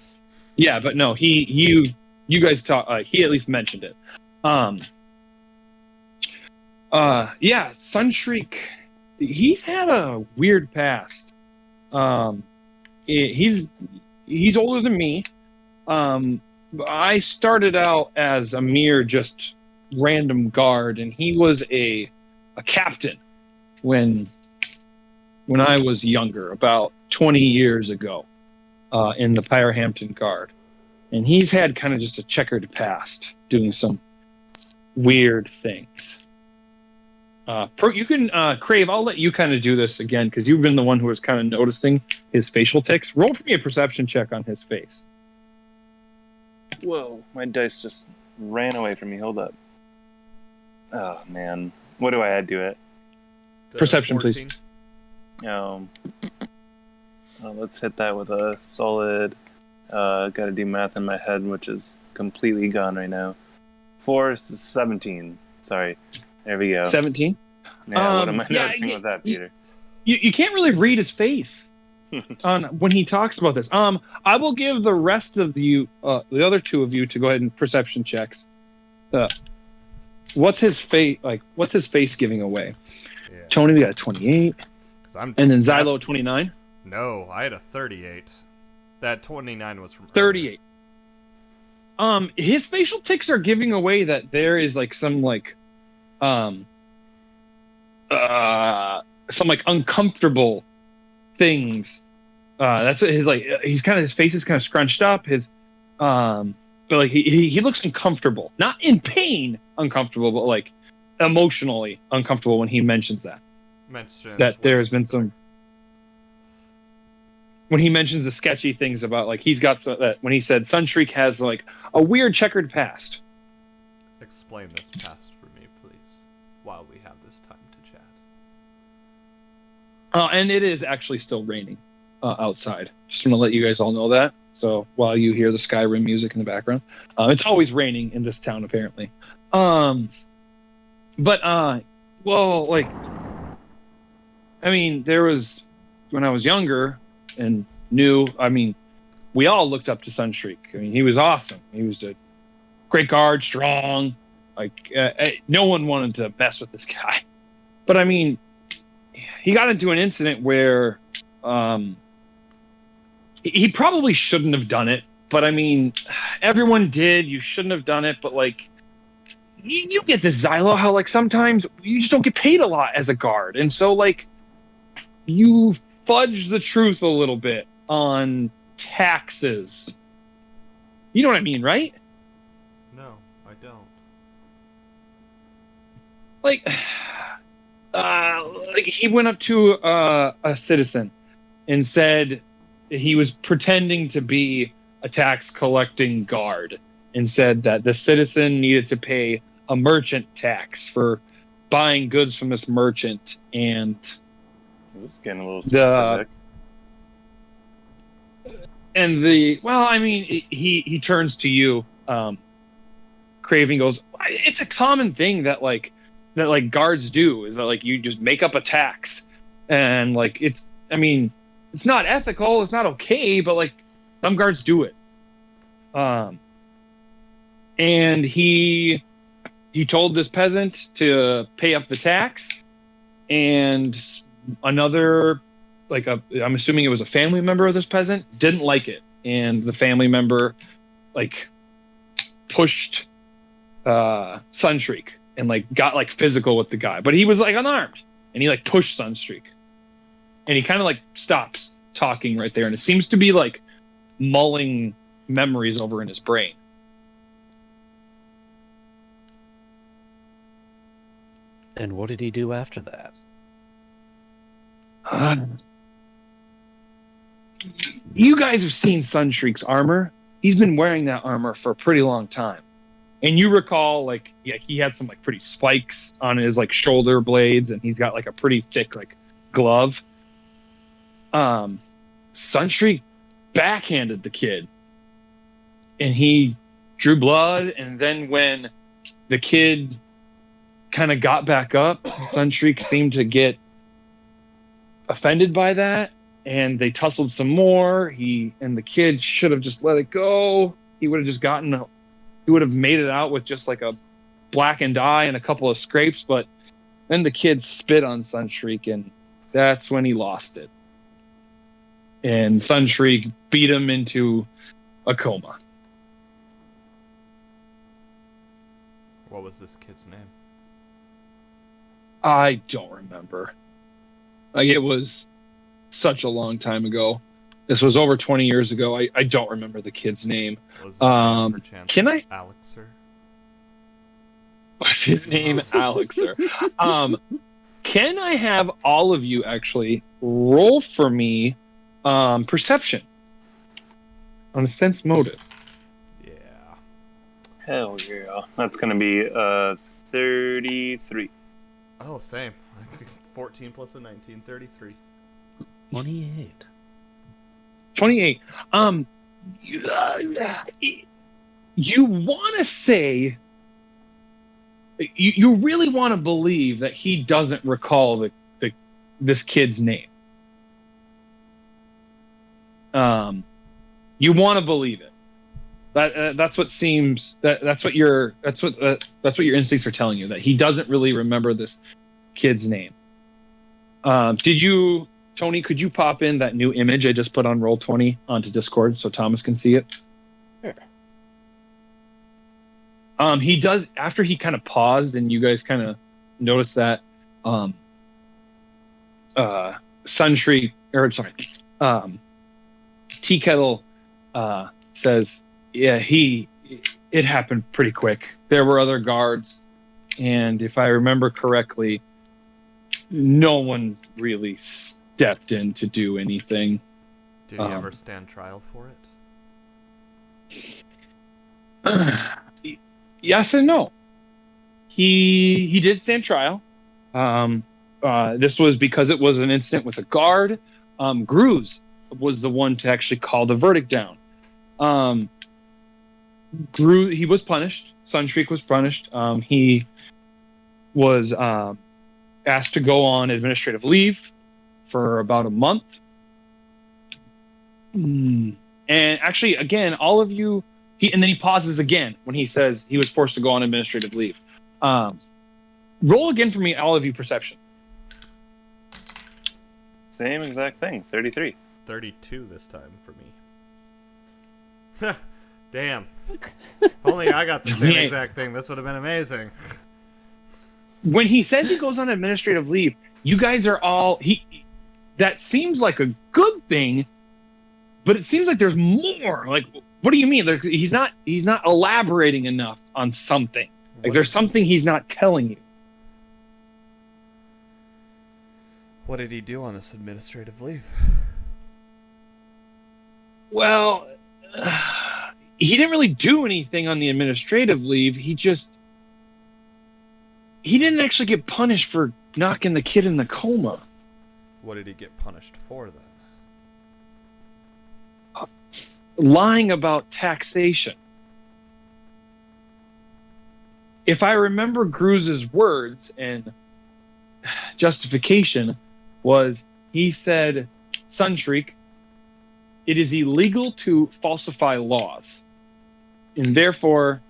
A: Yeah, but no, you guys talked. He at least mentioned it. Yeah, Sunshriek, he's had a weird past. He's older than me. I started out as a mere just random guard, and he was a captain when I was younger, about 20 years ago, in the Pyrehampton Guard. And he's had kind of just a checkered past, doing some weird things. You can, Crave, I'll let you kind of do this again, because you've been the one who was kind of noticing his facial tics. Roll for me a perception check on his face.
B: Whoa, my dice just ran away from me. Hold up. Oh, man. What do I add to it?
A: Perception,
C: 14.
A: please.
B: Let's hit that with a solid... got to do math in my head, which is completely gone right now. 4 is 17. Sorry. There we go.
A: 17?
B: Yeah, what am I noticing with that, Peter?
A: You can't really read his face on when he talks about this. I will give the rest of you, the other two of you, to go ahead and perception checks. What's his face like? What's his face giving away? Yeah. Tony, we got a 28, and then Xylo 29.
C: No, I had a 38. That 29 was from
A: 38. His facial tics are giving away that there is like some like some like uncomfortable things. That's his like. His face is kind of scrunched up. But like he looks uncomfortable, not in pain, uncomfortable, but like emotionally uncomfortable when he mentions that. There's been some. When he mentions the sketchy things about like he's got that when he said Sunshriek has like a weird checkered past.
C: Explain this past for me, please, while we have this time to chat.
A: And it is actually still raining outside. Just want to let you guys all know that. So while you hear the Skyrim music in the background, it's always raining in this town apparently. Well, like, I mean, there was when I was younger and new. I mean, we all looked up to Sunshriek. I mean, he was awesome. He was great guard, strong. Like no one wanted to mess with this guy. But I mean, he got into an incident where he probably shouldn't have done it. But I mean, everyone did. You shouldn't have done it. But like, you get this Xylo, how like sometimes you just don't get paid a lot as a guard, and so like you fudge the truth a little bit on taxes. You know what I mean, right?
C: No, I don't.
A: Like he went up to a citizen and said he was pretending to be a tax collecting guard, and said that the citizen needed to pay a merchant tax for buying goods from this merchant. And
B: this is getting a little specific.
A: He turns to you, Craven, goes, it's a common thing that guards do, is that like you just make up a tax, and like it's not ethical, it's not okay, but like some guards do it. And he told this peasant to pay up the tax, and another, I'm assuming it was a family member of this peasant, didn't like it, and the family member like pushed Sunstreak and like got like physical with the guy, but he was like unarmed, and he like pushed Sunstreak, and he kind of like stops talking right there, and it seems to be like mulling memories over in his brain.
D: And what did he do after that?
A: You guys have seen Sunstreak's armor. He's been wearing that armor for a pretty long time. And you recall, like, yeah, he had some like pretty spikes on his like shoulder blades, and he's got like a pretty thick like glove. Sunstreak backhanded the kid, and he drew blood, and then when the kid kind of got back up, Sunstreak seemed to get offended by that, and they tussled some more. And the kid should have just let it go. He would have just he would have made it out with just like a blackened eye and a couple of scrapes, but then the kid spit on Sunstreak, and that's when he lost it. And Sunstreak beat him into a coma.
C: What was this kid's name?
A: I don't remember. Like, it was such a long time ago. This was over 20 years ago. I don't remember the kid's name.
C: Was his name perchance
A: can I?
C: Alexer?
A: What's his name? Alexer. Can I have all of you actually roll for me perception on a sense motive?
C: Yeah.
B: Hell yeah. That's going to be 33.
C: Oh, same. I think it's 14 plus a 19, 33.
D: 28.
A: 28. You want to say, you really want to believe that he doesn't recall this kid's name. You want to believe it. That's what seems that's what your instincts are telling you, that he doesn't really remember this kid's name. Did you, Tony? Could you pop in that new image I just put on Roll20 onto Discord so Thomas can see it?
D: Sure.
A: He does, after he kind of paused and you guys kind of noticed that Suntree, or sorry, Tea Kettle says, yeah, it happened pretty quick. There were other guards, and if I remember correctly, no one really stepped in to do anything.
C: Did he ever stand trial for it?
A: Yes and no. He did stand trial. This was because it was an incident with a guard. Gruz was the one to actually call the verdict down. He was punished. Sunstreak was punished. He was asked to go on administrative leave for about a month. And actually, again, all of you And then he pauses again when he says he was forced to go on administrative leave. Roll again for me, all of you, perception.
B: Same exact thing, 33.
C: 32 this time for me. Damn. Only I got the same exact thing. This would have been amazing.
A: When he says he goes on administrative leave, you guys are all... That seems like a good thing, but it seems like there's more. Like, what do you mean? He's not elaborating enough on something. Like, there's something he's not telling you.
C: What did he do on this administrative leave?
A: Well, he didn't really do anything on the administrative leave. He didn't actually get punished for knocking the kid in the coma.
C: What did he get punished for, then?
A: Lying about taxation. If I remember Gruz's words and justification was, he said, Sunshriek, it is illegal to falsify laws. And therefore,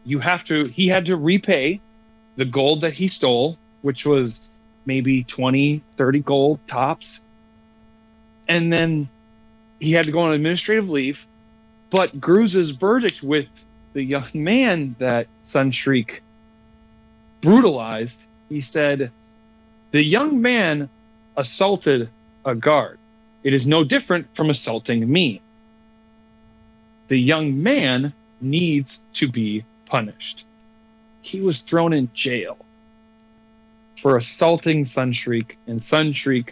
A: he had to repay the gold that he stole, which was maybe 20, 30 gold tops. And then he had to go on administrative leave. But Gruz's verdict with the young man that Sunshriek brutalized, he said, the young man assaulted a guard. It is no different from assaulting me. The young man needs to be punished. He was thrown in jail for assaulting Sunshriek, and Sunshriek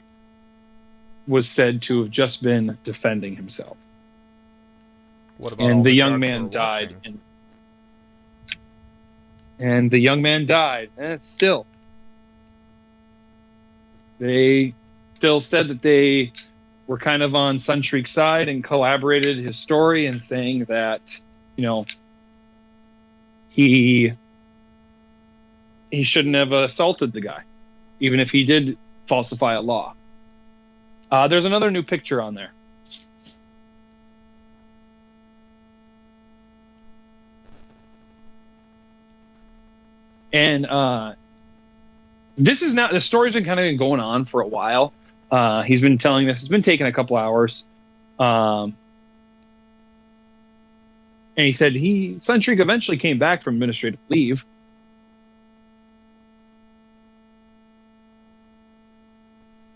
A: was said to have just been defending himself.
C: What about
A: and the young man died. And the young man died. And still, they still said that they were kind of on Sunshriek's side and collaborated his story and saying that, he shouldn't have assaulted the guy, even if he did falsify a law. There's another new picture on there. And the story's been kind of going on for a while. He's been telling this. It's been taking a couple hours. And he said Sunshriek eventually came back from administrative leave.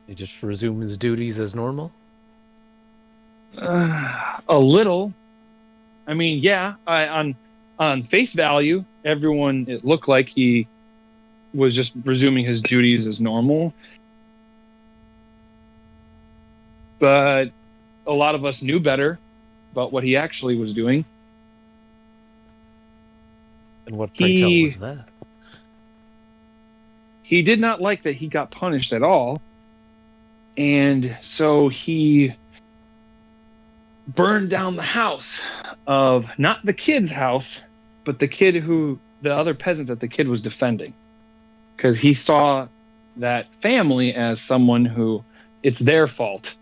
D: He just resumed his duties as normal?
A: A little. I mean, yeah, on face value, it looked like he was just resuming his duties as normal. But a lot of us knew better about what he actually was doing.
D: And what, pray tell, was that?
A: He did not like that he got punished at all. And so he burned down the house of not the kid's house, but the other peasant that the kid was defending. Because he saw that family as someone who it's their fault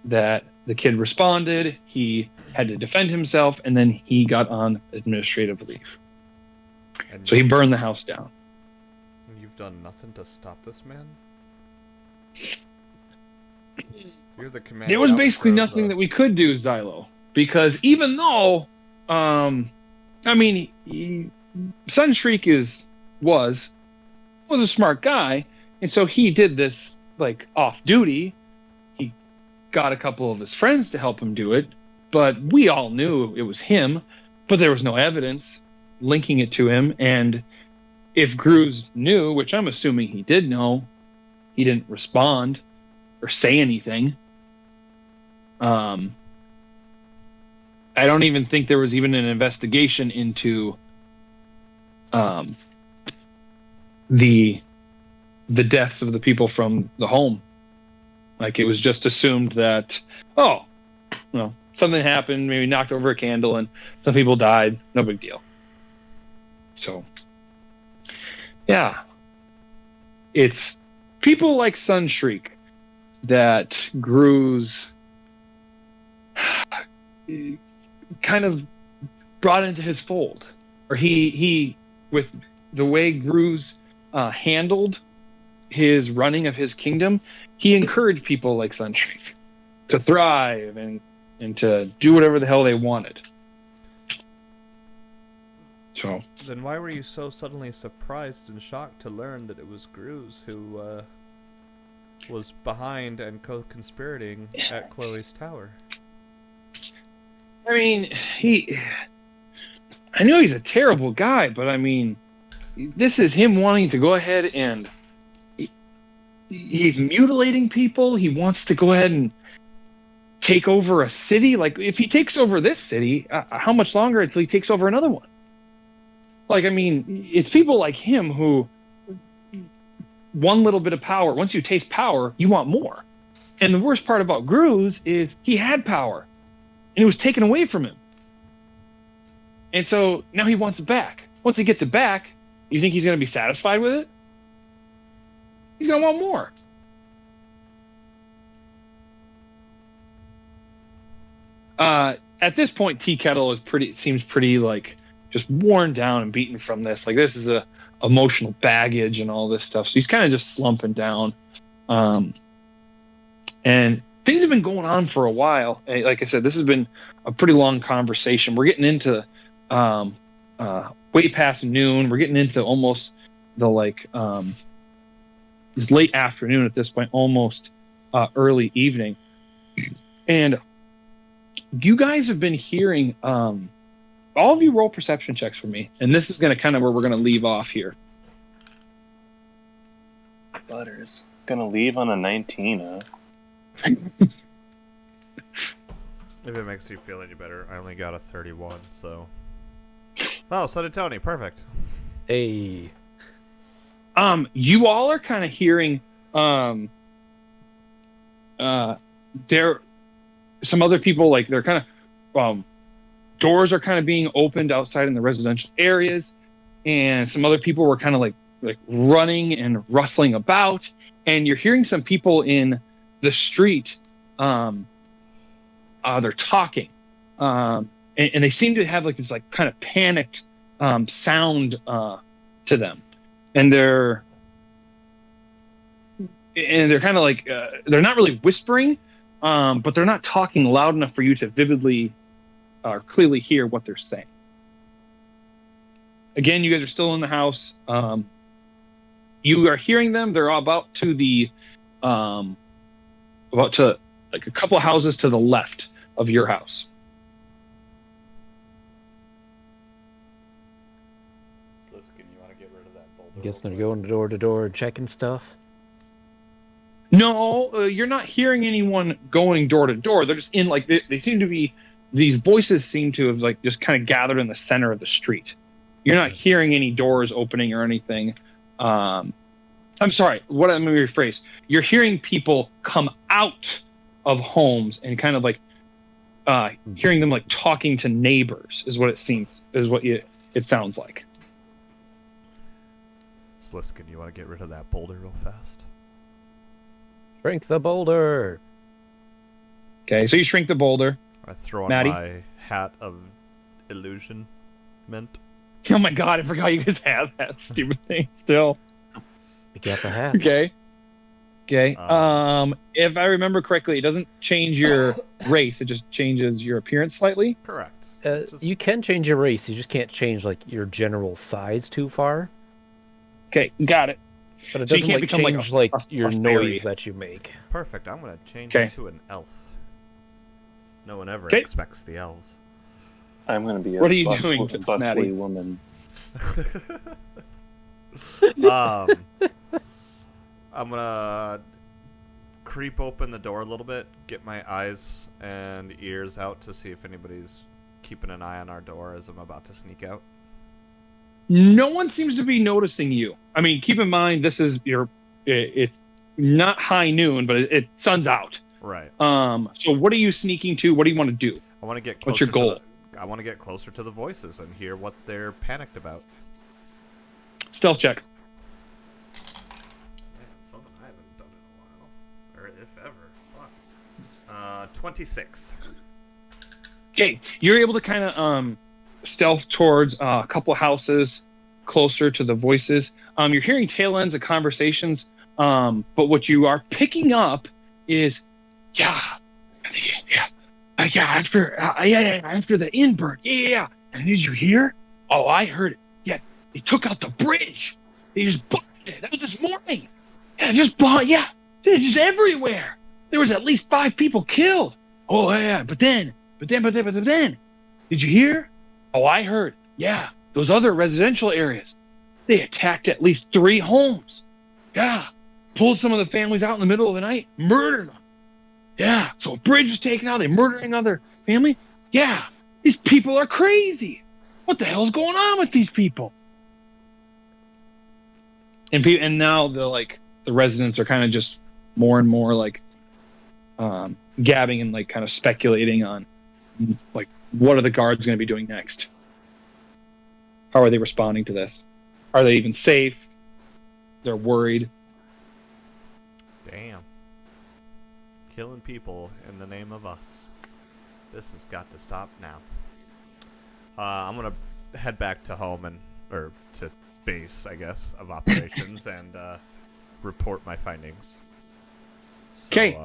A: that the kid responded, he had to defend himself, and then he got on administrative leave. So he burned the house down.
C: You've done nothing to stop this man? You're the commander.
A: There was basically nothing that we could do, Xylo, because even though, Sunshriek was a smart guy, and so he did this like off duty. He got a couple of his friends to help him do it, but we all knew it was him. But there was no evidence linking it to him, and if Gruz knew, which I'm assuming he did know, he didn't respond or say anything. I don't even think there was even an investigation into the deaths of the people from the home. Like, it was just assumed that, something happened, maybe knocked over a candle and some people died, no big deal. So, yeah. It's people like Sunshriek that Gruz kind of brought into his fold, or he with the way Gru's handled his running of his kingdom, he encouraged people like Sunstreak to thrive and to do whatever the hell they wanted. So
C: then why were you so suddenly surprised and shocked to learn that it was Gruz who was behind and co-conspirating at Chloe's tower?
A: I mean, I know he's a terrible guy, but I mean, this is him wanting to go ahead and he's mutilating people. He wants to go ahead and take over a city. Like, if he takes over this city, how much longer until he takes over another one? Like, I mean, it's people like him who, one little bit of power, once you taste power, you want more. And the worst part about Gruz is he had power, and it was taken away from him. And so now he wants it back. Once he gets it back, you think he's going to be satisfied with it? He's going to want more. At this point, Tea Kettle seems pretty like just worn down and beaten from this. Like, this is a emotional baggage and all this stuff. So he's kind of just slumping down. And things have been going on for a while. Like I said, this has been a pretty long conversation. We're getting into way past noon. We're getting into almost the it's late afternoon at this point, almost early evening. And you guys have been hearing, all of you roll perception checks for me. And this is going to kind of where we're going to leave off here.
B: Butters. Gonna leave on a 19, huh?
C: If it makes you feel any better, I only got a 31, so... Oh, so did Tony. Perfect.
D: Hey.
A: You all are kind of hearing, there, some other people, like, they're kind of, doors are kind of being opened outside in the residential areas, and some other people were kind of like running and rustling about, and you're hearing some people in the street, they're talking, and they seem to have like this like kind of panicked sound to them, and they're kind of like they're not really whispering, but they're not talking loud enough for you to vividly or clearly hear what they're saying. Again, you guys are still in the house. You are hearing them. They're about to like a couple of houses to the left of your house.
C: Sliskin, you want to get rid of that boulder?
D: I guess they're going door to door checking stuff.
A: No, you're not hearing anyone going door to door. They're just in like they seem to be. These voices seem to have like just kind of gathered in the center of the street. You're not hearing any doors opening or anything. I'm sorry. Let me rephrase. You're hearing people come out of homes and kind of like hearing them like talking to neighbors is what it seems. Is what it sounds like.
C: Sliskin, you want to get rid of that boulder real fast?
D: Shrink the boulder.
A: Okay, so you shrink the boulder.
C: I throw on
A: Maddie?
C: my hat of illusionment.
A: Oh my god, I forgot you guys have that stupid thing still.
D: You got the hats.
A: Okay. If I remember correctly, it doesn't change your race, it just changes your appearance slightly.
C: Correct.
D: You can change your race, you just can't change like your general size too far.
A: Okay, got it.
D: But it
A: So you
D: doesn't
A: can't
D: like
A: become,
D: change
A: like,
D: your
A: a
D: noise
A: fairy.
D: that you make.
C: Perfect. I'm going to change
A: Okay.
C: it to an elf. No one ever
A: Okay.
C: expects the elves.
B: I'm gonna be a
A: What are you doing, Maddie?
B: bustly woman.
C: I'm gonna creep open the door a little bit, get my eyes and ears out to see if anybody's keeping an eye on our door as I'm about to sneak out.
A: No one seems to be noticing you. I mean, keep in mind this is it's not high noon, but it sun's out.
C: Right.
A: So what are you sneaking to? What do you want to do?
C: I want to get closer.
A: What's your goal?
C: I want to get closer to the voices and hear what they're panicked about.
A: Stealth check.
C: Man, something I haven't done in a while, or if ever. Fuck. 26.
A: Okay, you're able to kind of stealth towards a couple of houses closer to the voices. You're hearing tail ends of conversations, but what you are picking up is, after the inburg, yeah. And did you hear? Oh, I heard it. Yeah, they took out the bridge. They just bombed it. That was this morning. Yeah, just everywhere. There was at least 5 people killed. Oh yeah, but then, did you hear? Oh, I heard. Yeah, those other residential areas, they attacked at least 3 homes. Yeah, pulled some of the families out in the middle of the night, murdered them. Yeah, so a bridge was taken out. They're murdering other family. Yeah, these people are crazy. What the hell's going on with these people? And now the residents are kind of just more and more gabbing and kind of speculating on what are the guards going to be doing next? How are they responding to this? Are they even safe? They're worried.
C: Damn. Killing people in the name of us. This has got to stop now. I'm going to head back to home or to base, I guess, of operations and report my findings.
A: Okay.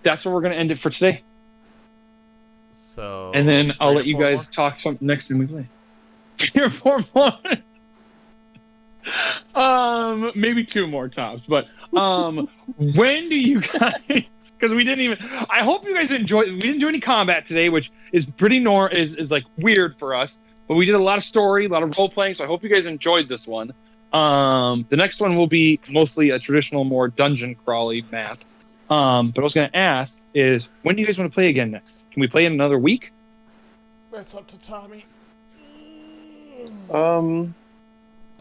A: That's where we're going to end it for today.
C: So,
A: and then I'll let you guys talk something next time we play. 3 or 4 more. Maybe 2 more tops, but when do you guys? Because we didn't even. I hope you guys enjoyed. We didn't do any combat today, which is pretty is weird for us. But we did a lot of story, a lot of role playing. So I hope you guys enjoyed this one. The next one will be mostly a traditional, more dungeon crawly map. But I was going to ask is, when do you guys want to play again next? Can we play in another week?
C: That's up to Tommy.
B: Can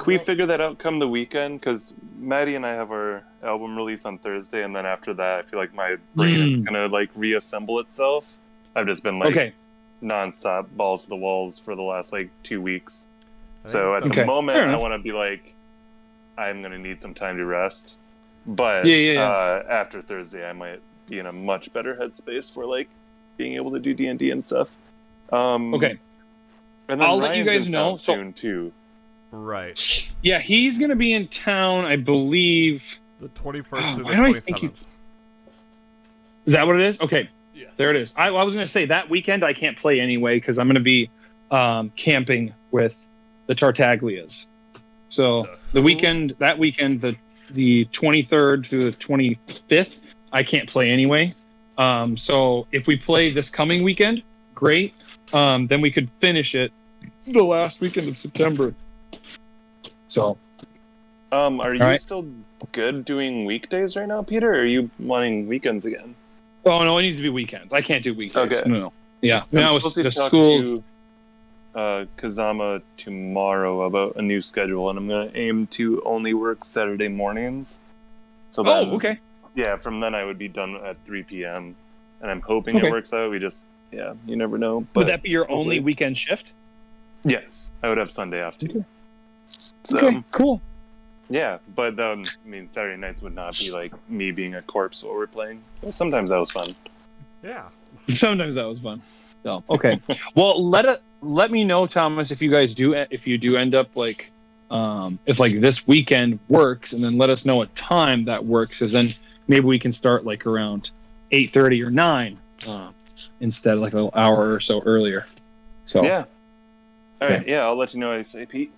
B: we figure that out come the weekend? Because Maddie and I have our album release on Thursday, and then after that, I feel like my brain is gonna reassemble itself. I've just been nonstop balls to the walls for the last 2 weeks. So at the moment, I want to be I'm gonna need some time to rest. But after Thursday, I might be in a much better headspace for being able to do D&D and stuff.
A: Okay.
B: And then
A: I'll
B: Ryan's
A: let you guys know
B: soon too.
C: Right.
A: Yeah, he's going to be in town, I believe.
C: The 21st through the 27th.
A: Is that what it is? Okay.
C: Yes.
A: There it is. I was going to say that weekend I can't play anyway because I'm going to be camping with the Tartaglias. So that weekend, the 23rd through the 25th, I can't play anyway. So if we play this coming weekend, great. Then we could finish it the last weekend of September. So,
B: are you still good doing weekdays right now, Peter? Or are you wanting weekends again?
A: Oh no, it needs to be weekends. I can't do weekdays.
B: Okay.
A: No. Yeah.
B: I'm supposed to talk to Kazama tomorrow about a new schedule, and I'm going to aim to only work Saturday mornings. So then,
A: okay.
B: Yeah, from then I would be done at 3 p.m. And I'm hoping it works out. You never know. But
A: would that be your only weekend shift?
B: Yes, I would have Sunday off too.
A: Okay, cool.
B: Yeah, but Saturday nights would not be me being a corpse while we're playing. Well, sometimes that was fun.
C: Yeah.
A: Sometimes that was fun. So okay. Well, let me know, Thomas, if you do end up if this weekend works, and then let us know what time that works, because then maybe we can start around 8:30 or 9 instead of a little hour or so earlier. So
B: yeah. All right. Yeah, I'll let you know what I say, Pete.